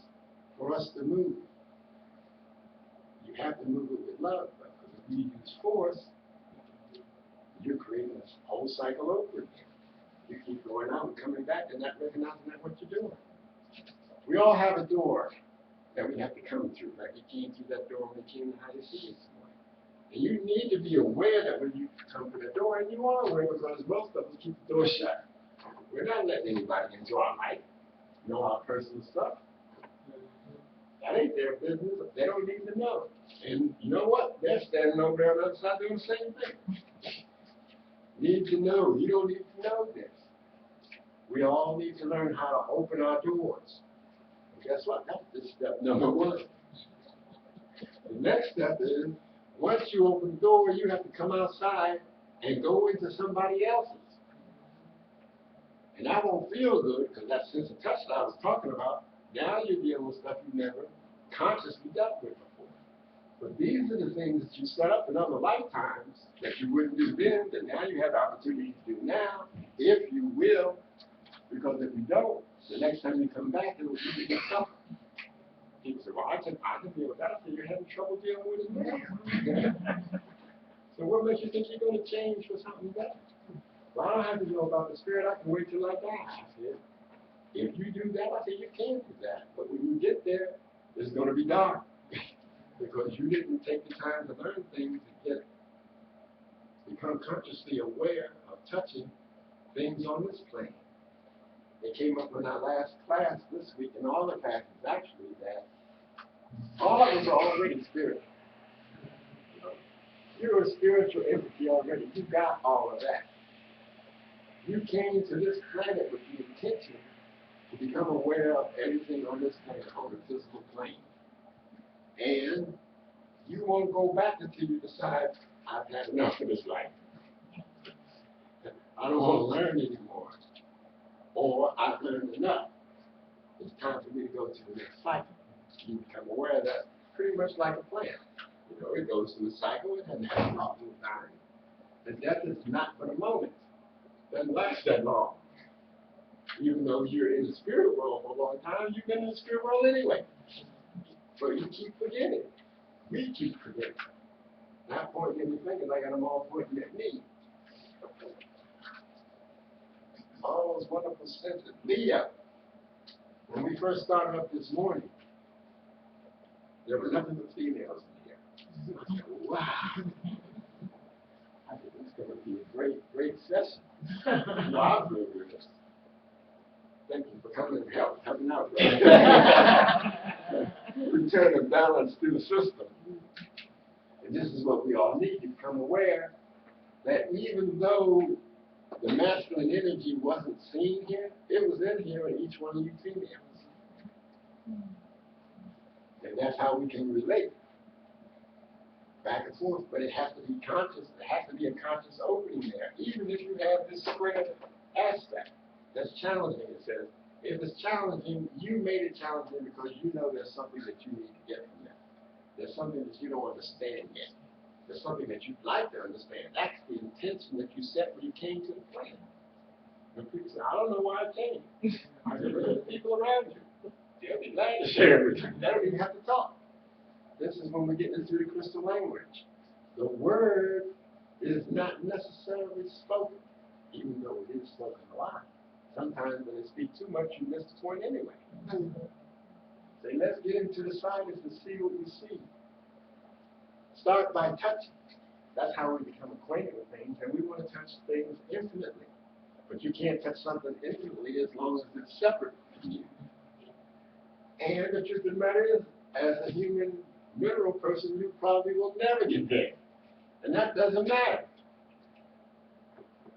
for us to move. You have to move it with love, because if you use force, you're creating this whole cycle over again. You keep going out and coming back and not recognizing that what you're doing. We all have a door that we have to come through. Like we came through that door when we came to High Seas. And you need to be aware that when you come to the door, and you are aware because most of us keep the door shut. We're not letting anybody into our life, know our personal stuff. That ain't their business. They don't need to know. And you know what? They're standing over there on the other side doing the same thing. Need to know. You don't need to know this. We all need to learn how to open our doors. And guess what? That's step number one. The next step is, once you open the door, you have to come outside and go into somebody else's. And that won't feel good, because that sense of touch that I was talking about, now you're dealing with stuff you never consciously dealt with before. But these are the things that you set up in other lifetimes that you wouldn't do then, that now you have the opportunity to do now, if you will. Because if you don't, the next time you come back, it will be tougher. People say, well, I can deal with that. I say, you're having trouble dealing with it now. So what makes you think you're going to change for something better? Well, I don't have to know about the spirit. I can wait till I die. I said, if you do that, I said, you can do that. But when you get there, it's going to be dark. Because you didn't take the time to learn things and become consciously aware of touching things on this plane. It came up in our last class this week, in all the classes actually, that all of us are already spiritual. You know, you're a spiritual entity already. You got all of that. You came to this planet with the intention to become aware of everything on this planet, on the physical plane. And you won't go back until you decide, I've had enough of this life. I don't want to learn anymore. Or I've learned enough. It's time for me to go to the next cycle. You become aware that pretty much like a plant. You know, it goes through a cycle, it doesn't have a long time. The death is not for the moment. It doesn't last that long. Even though you're in the spirit world for a long time, you've been in the spirit world anyway. So you keep forgetting. We keep forgetting. Not pointing at your finger like I'm all pointing at me. All those wonderful senses. Leo, when we first started up this morning, there were nothing but females in here. I said, wow. I think it's going to be a great session. Wow, thank you for coming and helping out. Return and balance through the system. And this is what we all need to become aware that even though The masculine energy wasn't seen here. It was in here in each one of you females. And that's how we can relate back and forth. But it has to be conscious. There has to be a conscious opening there. Even if you have this square aspect that's challenging, it says, if it's challenging, you made it challenging because you know there's something that you need to get from that. There's something that you don't understand yet. There's something that you'd like to understand. That's the intention that you set when you came to the planet. When people say, I don't know why I came. I just look at the people around you. They'll be glad to share with you. They don't even have to talk. This is when we get into the crystal language. The word is not necessarily spoken, even though it is spoken a lot. Sometimes when they speak too much, you miss the point anyway. Say, let's get into the silence and see what we see. Start by touching. That's how we become acquainted with things, and we want to touch things infinitely. But you can't touch something infinitely as long as it's separate from you. And the truth of the matter is, as a human mineral person, you probably will never get there. And that doesn't matter.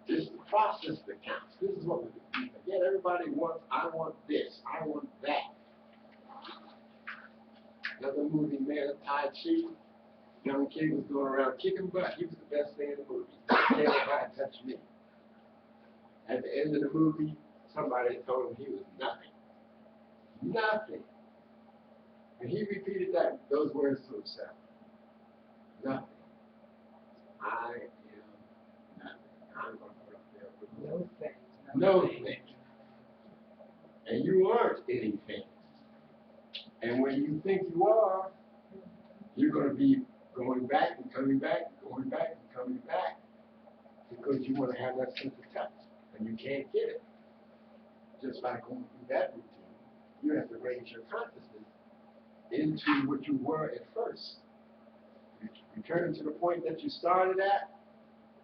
It's the process that counts. This is what we do. Again, everybody wants, I want this, I want that. Another movie, Man of Tai Chi, young kid was going around kicking butt. He was the best thing in the movie. Can't nobody touch me. At the end of the movie, somebody told him he was nothing. Nothing. And he repeated those words to himself. Nothing. I am nothing. I'm going to put up there with No thanks. no thing. And you aren't anything. And when you think you are, you're going to be going back and coming back, going back and coming back, because you want to have that sense of touch, and you can't get it. Just by going through that routine, you have to raise your consciousness into what you were at first. You return to the point that you started at,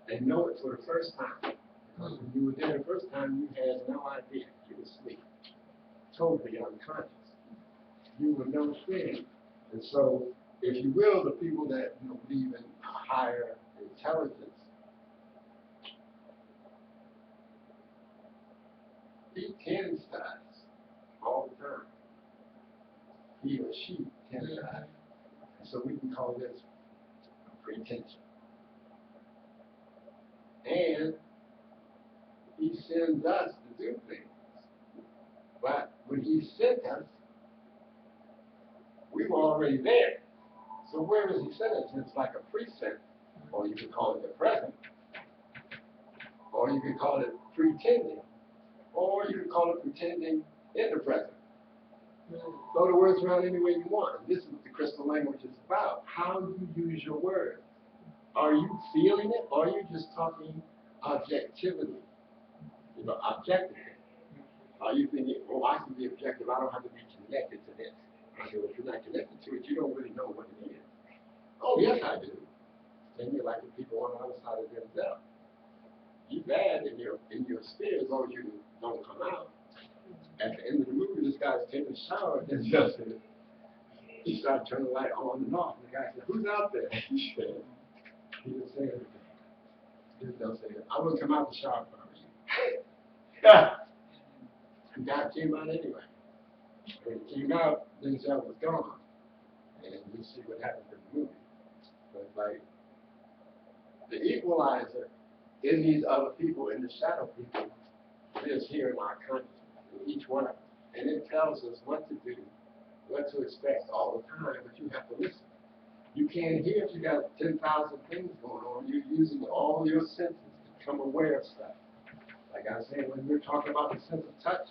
and know it for the first time. Because when you were there the first time, you had no idea. You were asleep, totally unconscious. You were no thing. And so, if you will, the people that believe in higher intelligence, he tends to us all the time. He or she tends to us. And so we can call this pretension. And he sends us to do things. But when he sent us, we were already there. So where does he send us? It's like a present, or you could call it the present, or you could call it pretending, or you could call it pretending in the present. Throw the words around any way you want. And this is what the crystal language is about. How you use your words. Are you feeling it, or are you just talking objectively? Objectively. Are you thinking, oh, I can be objective, I don't have to be connected to this. I say, well, if you're not connected to it, you don't really know what it is. Oh, yes, I do. And you're like the people on the other side of themselves. You bad in your sphere as long as you don't come out. At the end of the movie, this guy's taking a shower and just he started turning the light on and off. And the guy said, who's out there? He said, he didn't say anything. He just don't say it. I wouldn't come out the shower for you. The guy came out anyway. When he came out, then the shower was gone. And you see what happens in the movie. So it's like the equalizer in these other people, in the shadow people, lives here in our consciousness, in each one of us. And it tells us what to do, what to expect all the time, but you have to listen. You can't hear if you got 10,000 things going on. You're using all your senses to become aware of stuff. Like I was saying, when we're talking about the sense of touch,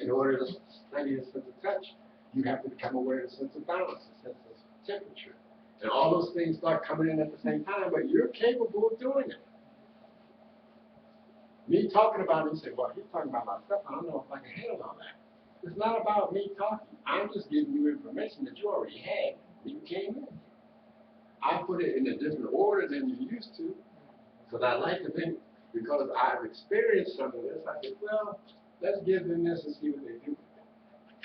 in order to study the sense of touch, you have to become aware of the sense of balance, the sense of temperature. And all those things start coming in at the same time, but you're capable of doing it. Me talking about it, you say, well, he's talking about my stuff. I don't know if I can handle all that. It's not about me talking. I'm just giving you information that you already had when you came in. I put it in a different order than you used to, because I like to think, because I've experienced some of this, I said, well, let's give them this and see what they do.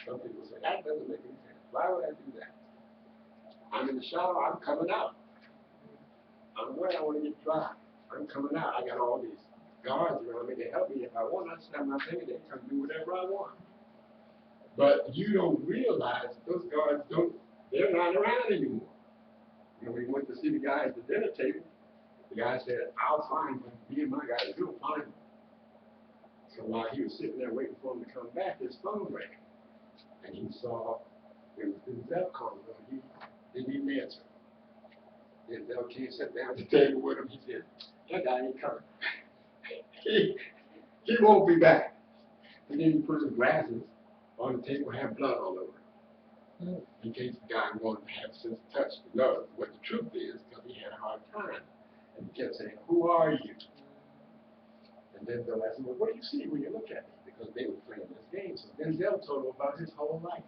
Some people say, that doesn't make any sense. Why would I do that? I'm in the shower, I'm coming out. I'm wet, I want to get dry. I'm coming out. I got all these guards around me to help me. If I want, I snap my finger, they come do whatever I want. But you don't realize that those guards they're not around anymore. When we went to see the guy at the dinner table, the guy said, I'll find him. Me and my guys, you'll find him. So while he was sitting there waiting for him to come back, his phone rang. And he saw it was Denzel calling him. He didn't even answer. Denzel came, sat down at the table with him. He said, that guy ain't coming. he won't be back. And then he put his glasses on the table, had blood all over it. In case the guy wanted to have sense of touch to know what the truth is, because he had a hard time. And he kept saying, who are you? And Denzel asked him, well, what do you see when you look at me? Because they were playing this game. So Denzel told him about his whole life.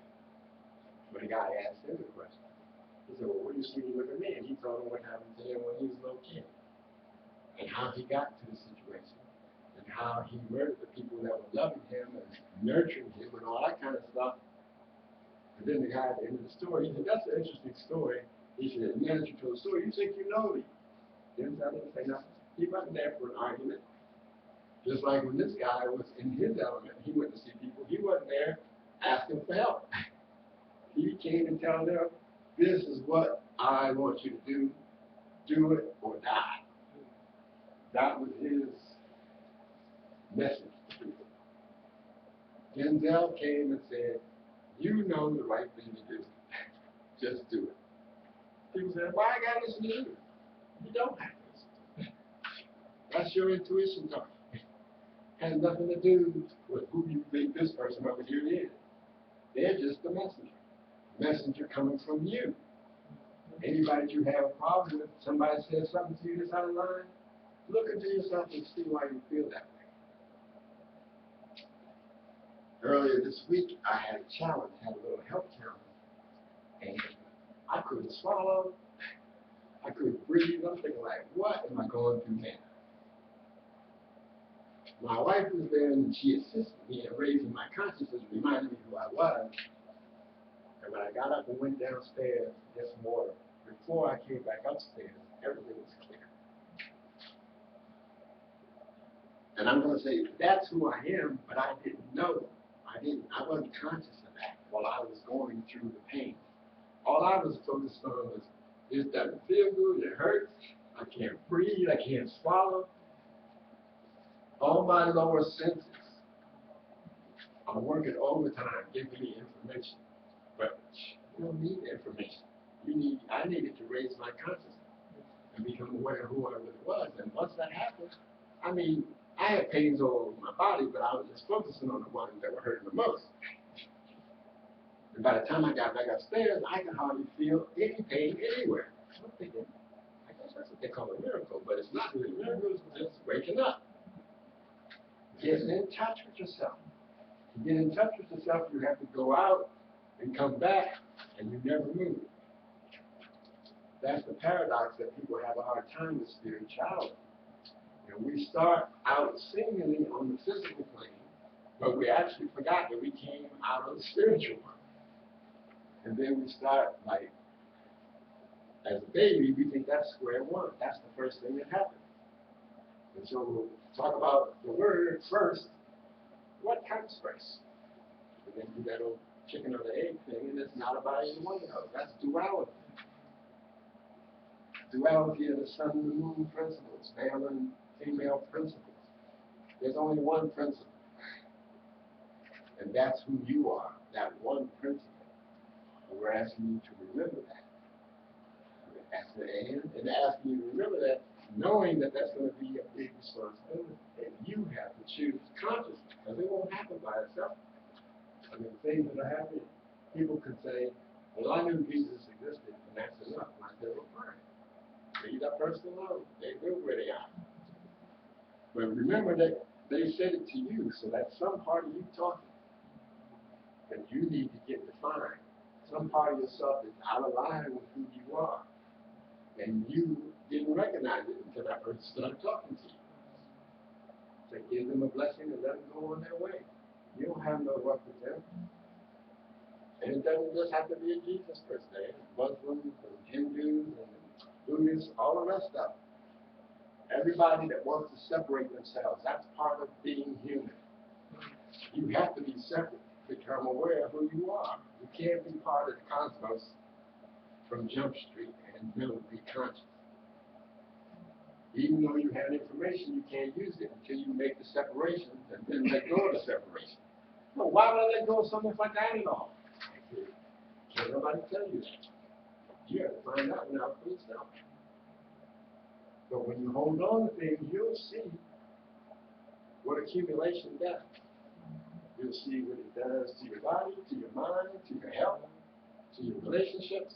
When the guy asked him the question, he said, well, what do you see when you look at me? And he told him what happened to him when he was a little kid. And how he got to the situation. And how he murdered the people that were loving him and nurturing him and all that kind of stuff. And then the guy at the end of the story, he said, that's an interesting story. He said, man, as you told the story, you think you know me. Denzel didn't say nothing. He wasn't there for an argument. Just like when this guy was in his element, he went to see people, he wasn't there asking for help. He came and told them, this is what I want you to do it or die. That was his message to people. Denzel came and said, you know the right thing to do. Just do it. People said, why I gotta listen to you? You don't have to listen. That's your intuition talking. Has nothing to do with who you think this person over here is. They're just the messenger. Messenger coming from you. Anybody that you have a problem with, somebody says something to you that's out of line, look into yourself and see why you feel that way. Earlier this week, I had a challenge, had a little health challenge, and I couldn't swallow, I couldn't breathe. I'm thinking like, what am I going through now? My wife was there and she assisted me in raising my consciousness, reminding me who I was. And when I got up and went downstairs to get some water, before I came back upstairs, everything was clear. And I'm going to say, that's who I am, but I didn't know. I wasn't conscious of that while I was going through the pain. All I was focused on was, this doesn't feel good, it hurts, I can't breathe, I can't swallow. All my lower senses are working overtime, giving me information. But you don't need information. I needed to raise my consciousness and become aware of who I really was. And once that happened, I mean, I had pains all over my body, but I was just focusing on the ones that were hurting the most. And by the time I got back upstairs, I could hardly feel any pain anywhere. So I'm thinking, I guess that's what they call a miracle, but it's not really a miracle, it's just waking up. Get in touch with yourself. To get in touch with yourself, you have to go out and come back, and you never move. That's the paradox that people have a hard time with spirituality. We start out seemingly on the physical plane, but we actually forgot that we came out of the spiritual one. And then we start, like, as a baby, we think that's square one. That's the first thing that happens. And so we'll talk about the word first. What comes first? And then do that old chicken or the egg thing, and it's not about either one of those. That's duality. Duality of the sun and the moon principles, male and female principles. There's only one principle. And that's who you are, that one principle. And we're asking you to remember that. And asking you to remember that, knowing that that's going to be a big responsibility. And you have to choose consciously, because it won't happen by itself. I mean, things that are happening, people could say, well, I knew Jesus existed, and that's enough. And I said, well, fine. Leave that person alone. They know where they are. But remember that they said it to you, so that's some part of you talking. And you need to get defined. Some part of yourself is out of line with who you are. And you didn't recognize it until that person started talking to you. So give them a blessing and let them go on their way. You don't have no work with them. And it doesn't just have to be a Jesus person. Muslims and Hindus and Buddhists, all of that stuff. Everybody that wants to separate themselves, that's part of being human. You have to be separate, become aware of who you are. You can't be part of the cosmos from Jump Street and be conscious. Even though you have information, you can't use it until you make the separation and then let go of the separation. No, why would I let go of something like that at all? Can't nobody tell you that. You have to find out now for yourself. But when you hold on to things, you'll see what accumulation does. You'll see what it does to your body, to your mind, to your health, to your relationships.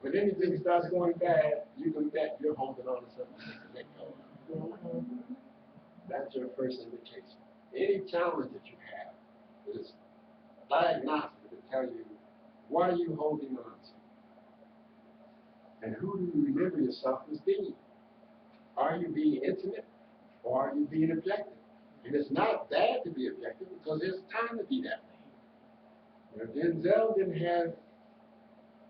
When anything starts going bad, you can bet you're holding on to something to let go of. That's your first indication. Any challenge that you have is diagnostic to tell you what are you holding on to, and who do you remember yourself as being. Are you being intimate, or are you being objective? And it's not bad to be objective because there's time to be that way. Denzel didn't have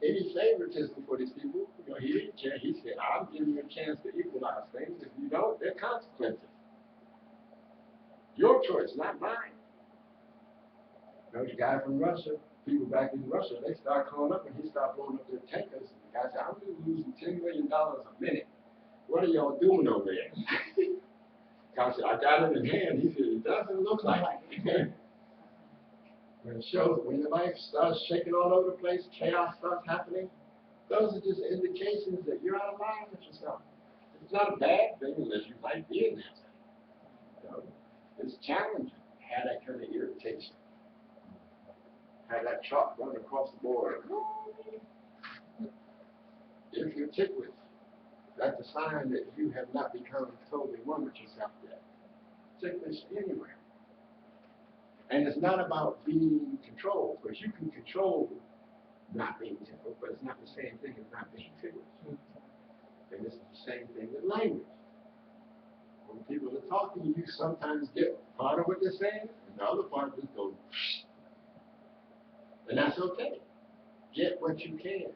any favoritism for these people. He didn't care. He said, I'm giving you a chance to equalize things. If you don't, there are consequences. Your choice, not mine. The guy from Russia, people back in Russia, they start calling up and he started blowing up their tankers. And the guy said, I'm losing $10 million a minute. What are y'all doing over there? God said, I got it in hand. He said, it doesn't look like it. When it shows, when your life starts shaking all over the place, chaos starts happening, those are just indications that you're out of line with yourself. It's not a bad thing unless you like being that. It's challenging. Have that kind of irritation. Have that chalk run across the board. If you're ticklish, that's a sign that you have not become totally one with yourself yet. Ticklish anywhere. And it's not about being controlled, because you can control not being tickled, but it's not the same thing as not being ticklish. And this is the same thing with language. When people are talking, you sometimes get part of what they're saying, and the other part just goes, and that's okay. Get what you can,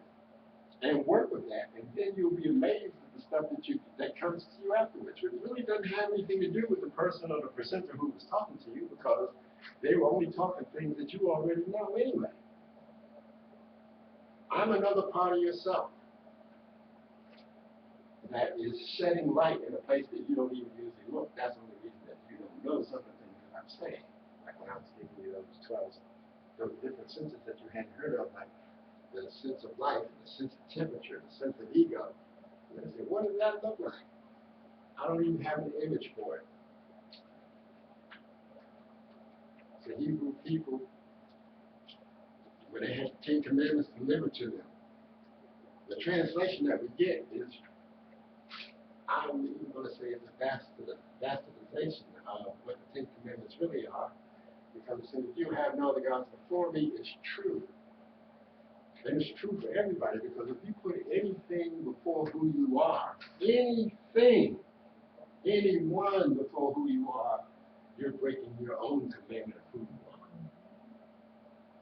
and work with that, and then you'll be amazed at the stuff that comes to you afterwards. It really doesn't have anything to do with the person or the presenter who was talking to you, because they were only talking things that you already know anyway. I'm another part of yourself that is shedding light in a place that you don't even usually look. That's the only reason that you don't know some of the things that I'm saying. Like when I was giving you those different senses that you hadn't heard of, like the sense of life, the sense of temperature, the sense of ego. And I said, what does that look like? I don't even have an image for it. The Hebrew people, when they had the Ten Commandments delivered to them, the translation that we get is, I'm even going to say it's a bastardization of what the Ten Commandments really are, because it says, you have no other gods before me, is true. And it's true for everybody, because if you put anything before who you are, anything, anyone before who you are, you're breaking your own commandment of who you are.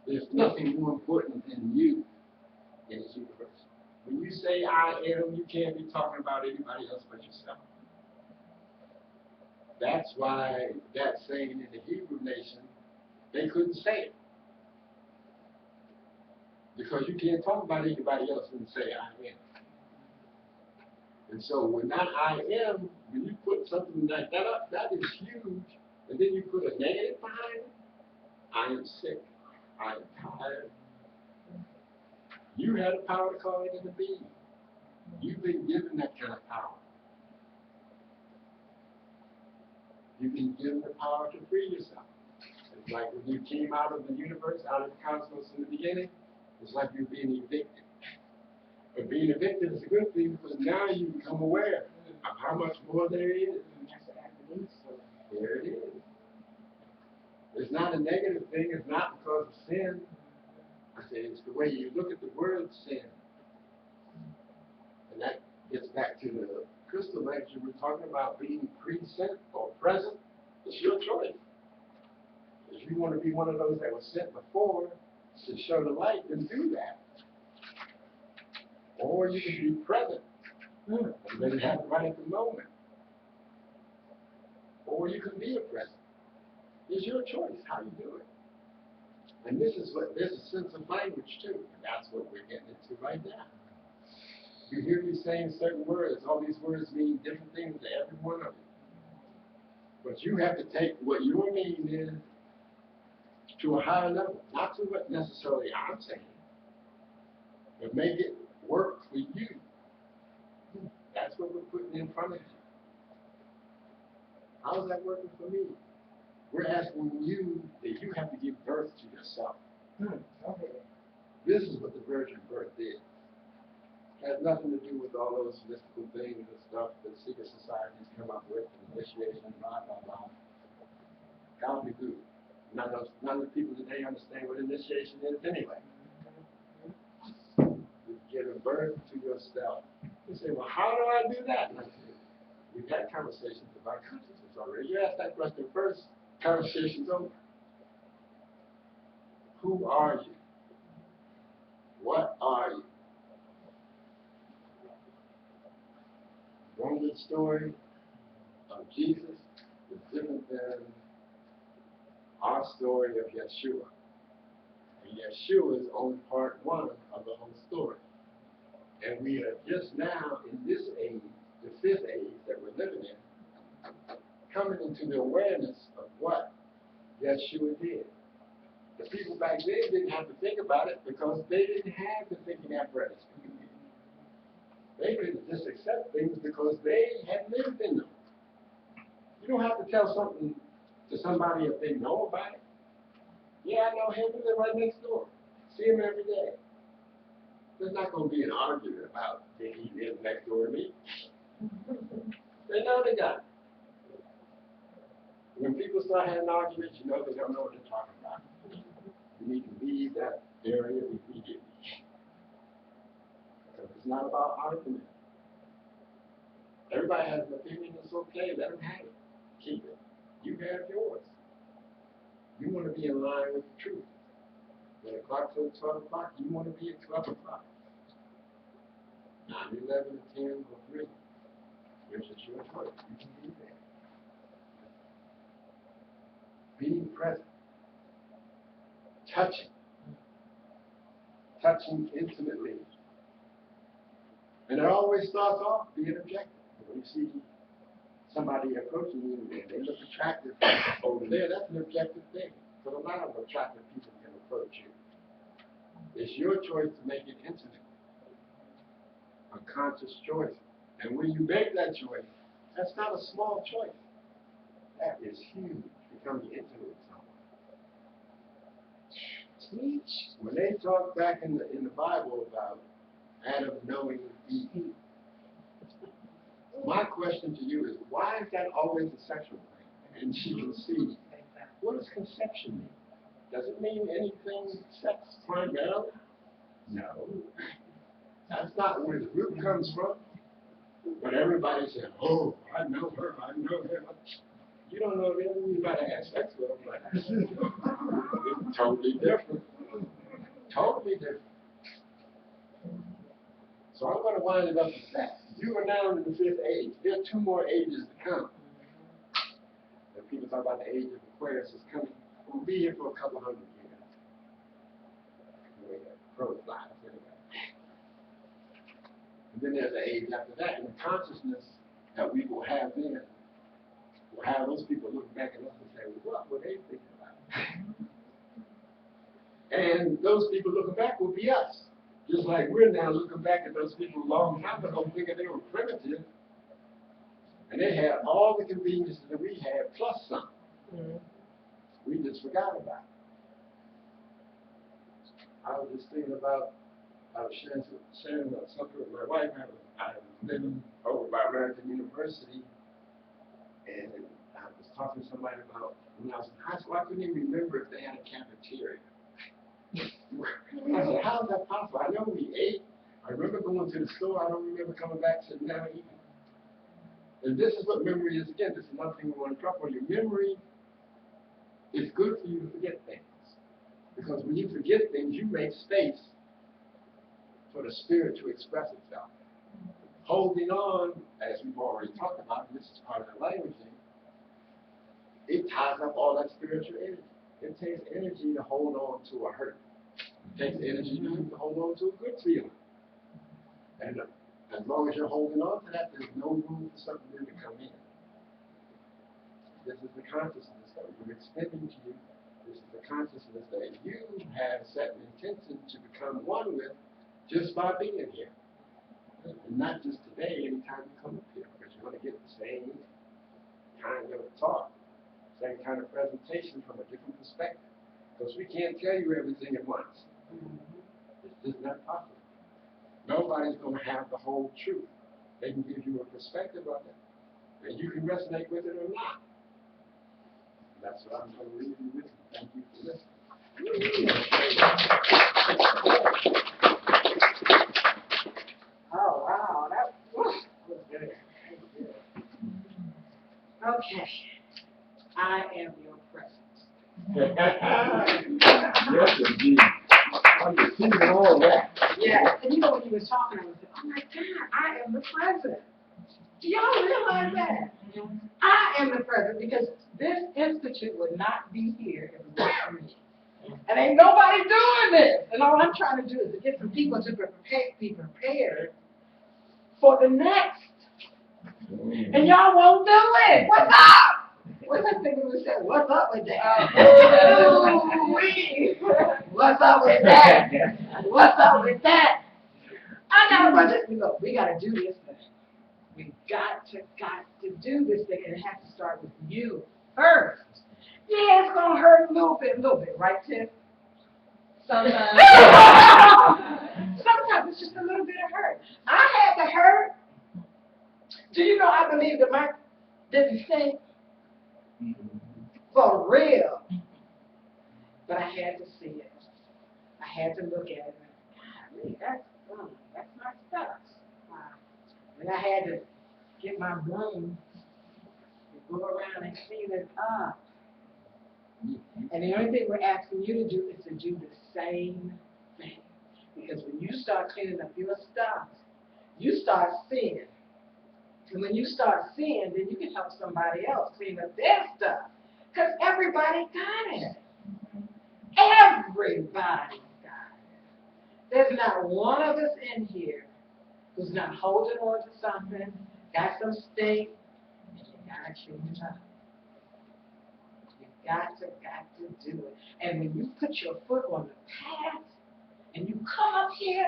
There's nothing more important than you in this universe. When you say I am, you can't be talking about anybody else but yourself. That's why that saying in the Hebrew nation, they couldn't say it. Because you can't talk about anybody else and say I am. And so when that I am, when you put something like that up, that is huge. And then you put a negative behind it. I am sick. I am tired. You had the power to call it into being. You've been given that kind of power. You've been given the power to free yourself. It's like when you came out of the universe, out of the cosmos in the beginning, it's like you're being evicted. But being evicted is a good thing, because now you become aware of how much more there is. There it is. It's not a negative thing. It's not because of sin. I say it's the way you look at the word sin. And that gets back to the crystal lecture. We're talking about being pre-sent or present. It's your choice. If you want to be one of those that was sent before to show the light, then do that. Or you can be present and let it happen right at the moment. or you can be a president. It's your choice how you do it. And this is what, there's a sense of language too. And that's what we're getting into right now. You hear me saying certain words. All these words mean different things to every one of you. But you have to take what your meaning is to a higher level, not to what necessarily I'm saying, but make it work for you. That's what we're putting in front of you. How is that working for me? We're asking you that you have to give birth to yourself. Okay. This is what the virgin birth is. It has nothing to do with all those mystical things and stuff that secret societies come up with, and initiation, blah, blah, blah. God be good. None of the people today understand what initiation is anyway. You're giving birth to yourself. You say, well, how do I do that? And I say, we've had conversations about consciousness already. You ask that question first, conversation's over. Who are you? What are you? The Roman story of Jesus is different than our story of Yeshua. And Yeshua is only part one of the whole story. And we are just now in this age, the fifth age that we're living in, coming into the awareness of what Yeshua did. The people back then didn't have to think about it because they didn't have the thinking apparatus. They could just accept things because they had lived in them. You don't have to tell something to somebody if they know about it. Yeah, I know him. We live right next door. See him every day. There's not going to be an argument about did he live next door to me. They know the guy. When people start having arguments, you know they don't know what they're talking about. You need to leave that area immediately. Because it's not about argument. Everybody has an opinion. It's okay. Let them have it. Keep it. You have yours. You want to be in line with the truth. When the clock says 12 o'clock, you want to be at 12 o'clock. 9, 11, 10, or 3. Which is your choice. You can be there. Being present. Touching. Touching intimately. And it always starts off being objective. When you see somebody approaching you and they look attractive over there, that's an objective thing. But a lot of attractive people can approach you. It's your choice to make it intimate. A conscious choice. And when you make that choice, that's not a small choice. That is huge. Becoming intimate with someone. When they talk back in the Bible about Adam knowing Eve, my question to you is, why is that always a sexual thing? And she conceived. What does conception mean? Does it mean anything sex primarily? No. That's not where the root comes from. But everybody says, oh, I know her, I know him. You don't know them, you better have sex with them. But it's totally different. Totally different. So I'm going to wind it up with that. You are now in the fifth age. There are 2 more ages to come. And people talk about the age of Aquarius is coming. We'll be here for a couple hundred years. Crow flies, anyway. And then there's an age after that. And the consciousness that we will have then will have those people looking back at us and say, well, what were they thinking about? And those people looking back will be us. Just like we're now looking back at those people a long time ago thinking they were primitive. And they had all the conveniences that we had, plus some. We just forgot about it. I was just thinking about, I was sharing something with my wife. I was living over by American University, and I was talking to somebody about when I was in high school, I couldn't even remember if they had a cafeteria. I said, how is that possible? I know we ate. I remember going to the store. I don't remember coming back sitting down and eating. And this is what memory is again. This is another thing we want to drop on you. Memory is good for you to forget things. Because when you forget things, you make space for the spirit to express itself. Holding on, as we've already talked about, and this is part of the languaging, it ties up all that spiritual energy. It takes energy to hold on to a hurt. It takes energy to hold on to a good feeling. And as long as you're holding on to that, there's no room for something new to come in. This is the consciousness that we're extending to you. This is the consciousness that you have set an intention to become one with just by being here. And not just today, anytime you come up here, because you're going to get the same kind of talk, same kind of presentation from a different perspective. Because we can't tell you everything at once. It's just not possible. Nobody's going to have the whole truth. They can give you a perspective of it, and you can resonate with it or not. That's what I'm going to leave you with. Thank you for listening. Oh, wow, that was good. Okay, I am your presence. Yes, indeed. I'm receiving all that. Yeah, and you know when you were talking, I was like, oh my God, I am the present. Do y'all realize that? I am the present because this institute would not be here if it wasn't for me. And ain't nobody doing this. And all I'm trying to do is to get some people to be prepared for the next. And y'all won't do it. What's up? What's that thing we said? What's up with that? Ooh-wee. What's up with that? What's up with that? I got a bunch of, look, we got to do this thing. We got to do this thing, and it has to start with you first. Yeah, it's going to hurt a little bit, right, Tiff? Sometimes. Sometimes it's just a little bit of hurt. I had to hurt. Do you know I believe that Mark didn't sing? For real. But I had to see it. I had to look at it. Golly, that's my stuff. And I had to get my broom and go around and clean it up. And the only thing we're asking you to do is to do the same thing. Because when you start cleaning up your stuff, you start seeing. And when you start seeing, then you can help somebody else clean up their stuff. Because everybody got it. Everybody got it. There's not one of us in here who's not holding on to something, got some stink, and you gotta clean it up. You got to do it. And when you put your foot on the path, and you come up here,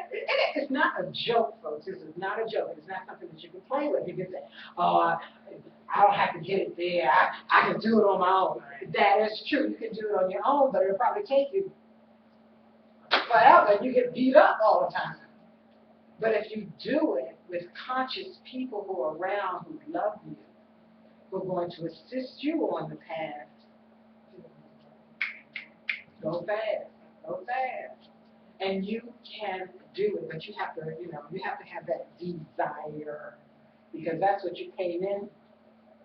it's not a joke, folks. This is not a joke. It's not something that you can play with. You can say, oh, I don't have to get it there. I can do it on my own. That is true. You can do it on your own, but it'll probably take you forever. You get beat up all the time. But if you do it with conscious people who are around, who love you, who are going to assist you on the path, go fast. Go fast. And you can do it, but you have to, you have to have that desire, because that's what you came in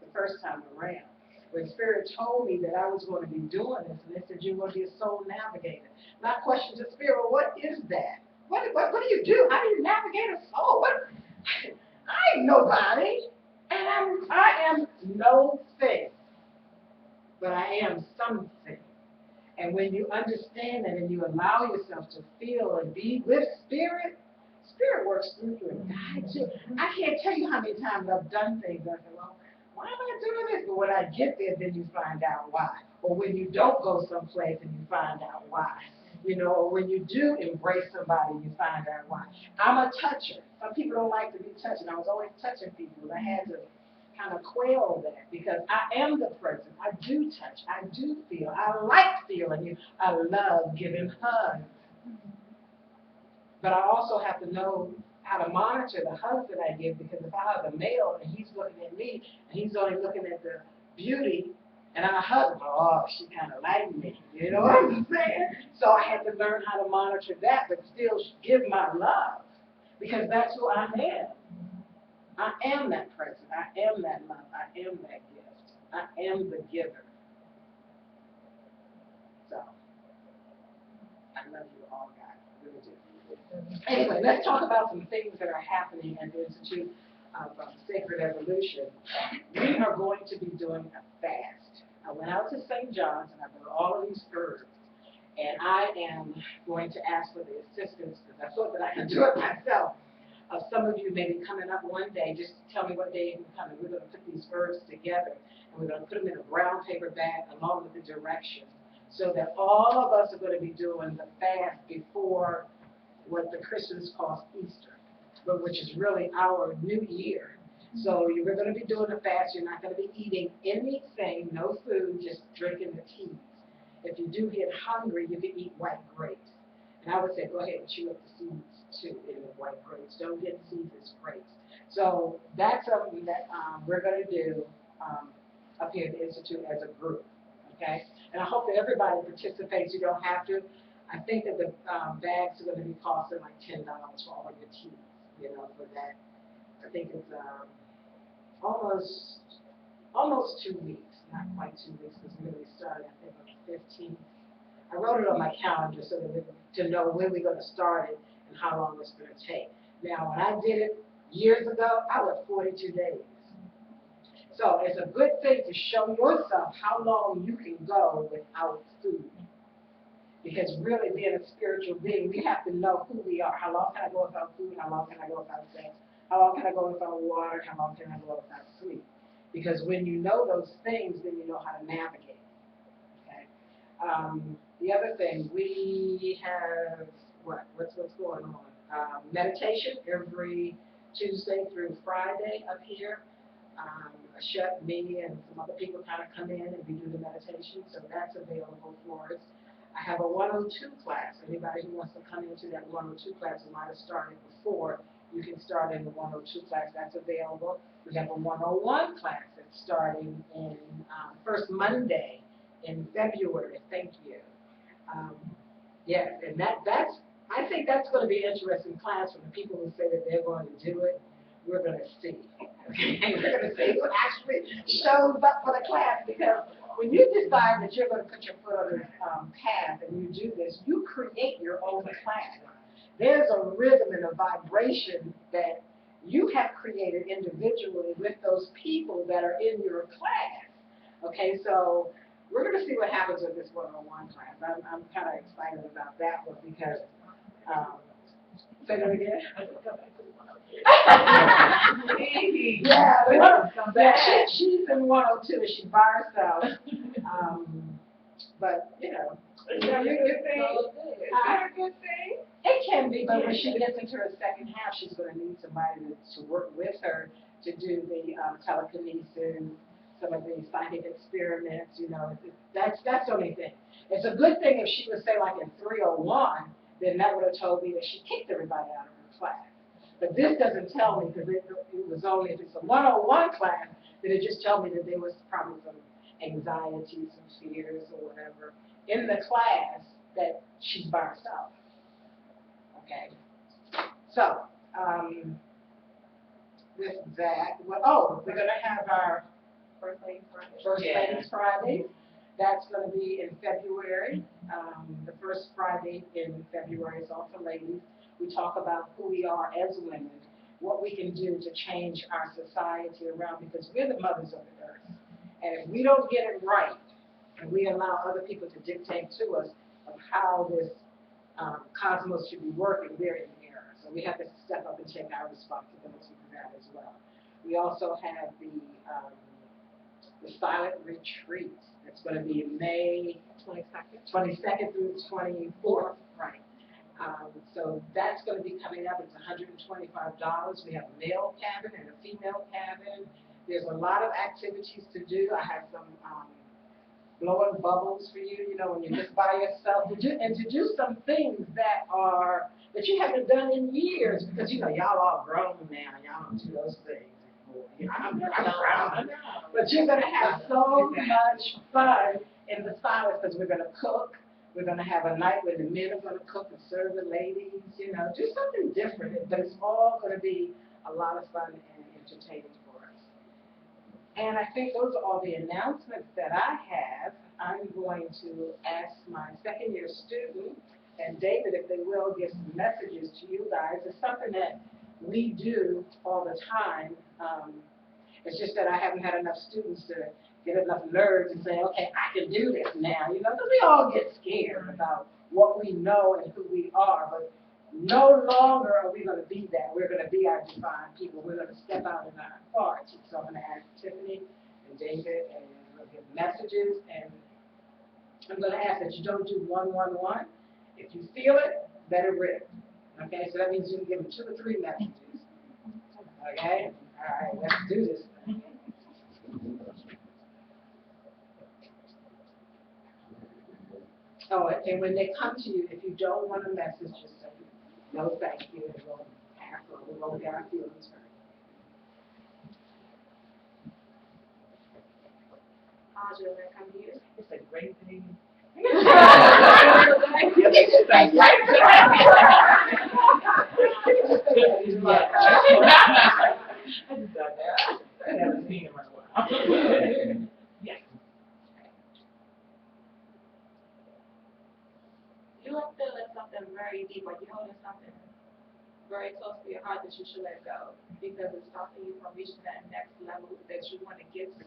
the first time around. When Spirit told me that I was going to be doing this, and they said you're going to be a soul navigator. My question to Spirit, well, what is that? What do you do? How do you navigate a soul? I ain't nobody, and I am no thing, but I am something. And when you understand that and you allow yourself to feel and be with Spirit, Spirit works through you and guides you. I can't tell you how many times I've done things. I say, well, why am I doing this? But when I get there, then you find out why. Or when you don't go someplace and you find out why. Or when you do embrace somebody, you find out why. I'm a toucher. Some people don't like to be touched, and I was always touching people, and I had to kind of quell that, because I am the present. I do touch. I do feel. I like feeling you. I love giving hugs. But I also have to know how to monitor the hugs that I give, because if I hug a male and he's looking at me and he's only looking at the beauty, and I hug him, oh, she kind of liked me. You know what I'm saying? So I had to learn how to monitor that, but still give my love, because that's who I am. I am that present. I am that love. I am that gift. I am the giver. So, I love you all, guys. I really do. Anyway, let's talk about some things that are happening at the Institute of Sacred Evolution. We are going to be doing a fast. I went out to St. John's and I bought all of these herbs. And I am going to ask for the assistance, because I thought that I could do it myself. Some of you may be coming up one day, just tell me what day you can come, and we're going to put these herbs together, and we're going to put them in a brown paper bag along with the directions, so that all of us are going to be doing the fast before what the Christians call Easter, but which is really our new year. So you're going to be doing the fast. You're not going to be eating anything, no food, just drinking the teas. If you do get hungry, you can eat white grapes. And I would say go ahead and chew up the seeds too in the white grapes. Don't get seeds as grapes. So that's something that we're going to do up here at the Institute as a group. Okay? And I hope that everybody participates. You don't have to. I think that the bags are going to be costing like $10 for all of your teas, you know, for that. I think it's almost 2 weeks, not quite 2 weeks, because we're going to be starting, I think, on the 15th. I wrote it on my calendar so that to know when we're going to start it and how long it's going to take. Now, when I did it years ago, I was 42 days. So it's a good thing to show yourself how long you can go without food. Because really being a spiritual being, we have to know who we are. How long can I go without food? How long can I go without sex? How long can I go without water? How long can I go without sleep? Because when you know those things, then you know how to navigate. Okay. The other thing, we have what's going on? Meditation every Tuesday through Friday up here. Chef, me, and some other people kind of come in and we do the meditation, so that's available for us. I have a 102 class. Anybody who wants to come into that 102 class who might have started before, you can start in the 102 class. That's available. We have a 101 class that's starting in first Monday in February. Thank you. Yes, and that's I think that's going to be an interesting class for the people who say that they're going to do it. We're going to see. Okay? We're going to see who actually shows up for the class, because when you decide that you're going to put your foot on this path and you do this, you create your own class. There's a rhythm and a vibration that you have created individually with those people that are in your class. Okay, so we're going to see what happens with this 101 class. I'm kind of excited about that one because, say that again? She's in 102. She's by herself. But, you know, it's a good thing. A good thing. It can be, but when she gets into her second half, she's going to need somebody to work with her to do the telekinesis, some of the psychic experiments, you know. That's the only thing. It's a good thing if she would say, like in 301, then that would have told me that she kicked everybody out of her class. But this doesn't tell me, because it was only, if it's a 101 class, then it just tells me that there was probably some anxiety, some fears or whatever in the class that she's by herself. Okay. So, with that, we're going to have our First Ladies Friday. That's going to be in February. The first Friday in February is all for ladies. We talk about who we are as women, what we can do to change our society around, because we're the mothers of the earth. And if we don't get it right, and we allow other people to dictate to us of how this cosmos should be working, we're in error. So we have to step up and take our responsibility for that as well. We also have the silent retreat. It's going to be May 22nd through 24th, right? So that's going to be coming up. It's $125. We have a male cabin and a female cabin. There's a lot of activities to do. I have some blowing bubbles for you, you know, when you're just by yourself, and to do some things that you haven't done in years, because, you know, y'all all grown now. Y'all don't do those things anymore. You know, I'm grown. But you're going to have so much fun in the silence, because we're going to cook. We're going to have a night where the men are going to cook and serve the ladies, you know, do something different. But it's all going to be a lot of fun and entertaining for us. And I think those are all the announcements that I have. I'm going to ask my second-year student, and David, if they will, give some messages to you guys. It's something that we do all the time. It's just that I haven't had enough students to get enough nerve to say, okay, I can do this now, you know, because we all get scared about what we know and who we are, but no longer are we going to be that. We're going to be our divine people. We're going to step out in our authority. So I'm going to ask Tiffany and David, and we'll give messages, and I'm going to ask that you don't do 1-1-1. If you feel it, let it rip. Okay, so that means you can give them 2 or 3 messages. Okay, all right, let's do this thing. Oh, and when they come to you, if you don't want a message, just say, no, thank you, and we'll pass on, we won't get our feelings hurt. Audra, when I come to you. It's a great thing. You can just say, right. I just done that. I haven't seen him in a while. Yes. You are feeling something very deep, like you're holding something very close to your heart that you should let go, because it's stopping you from reaching that next level that you want to get to.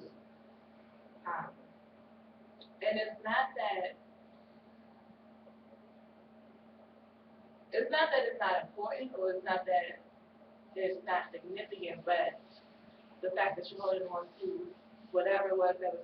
And it's not that it's not important, or it's not that it's not significant, but the fact that you're holding on to whatever it was that was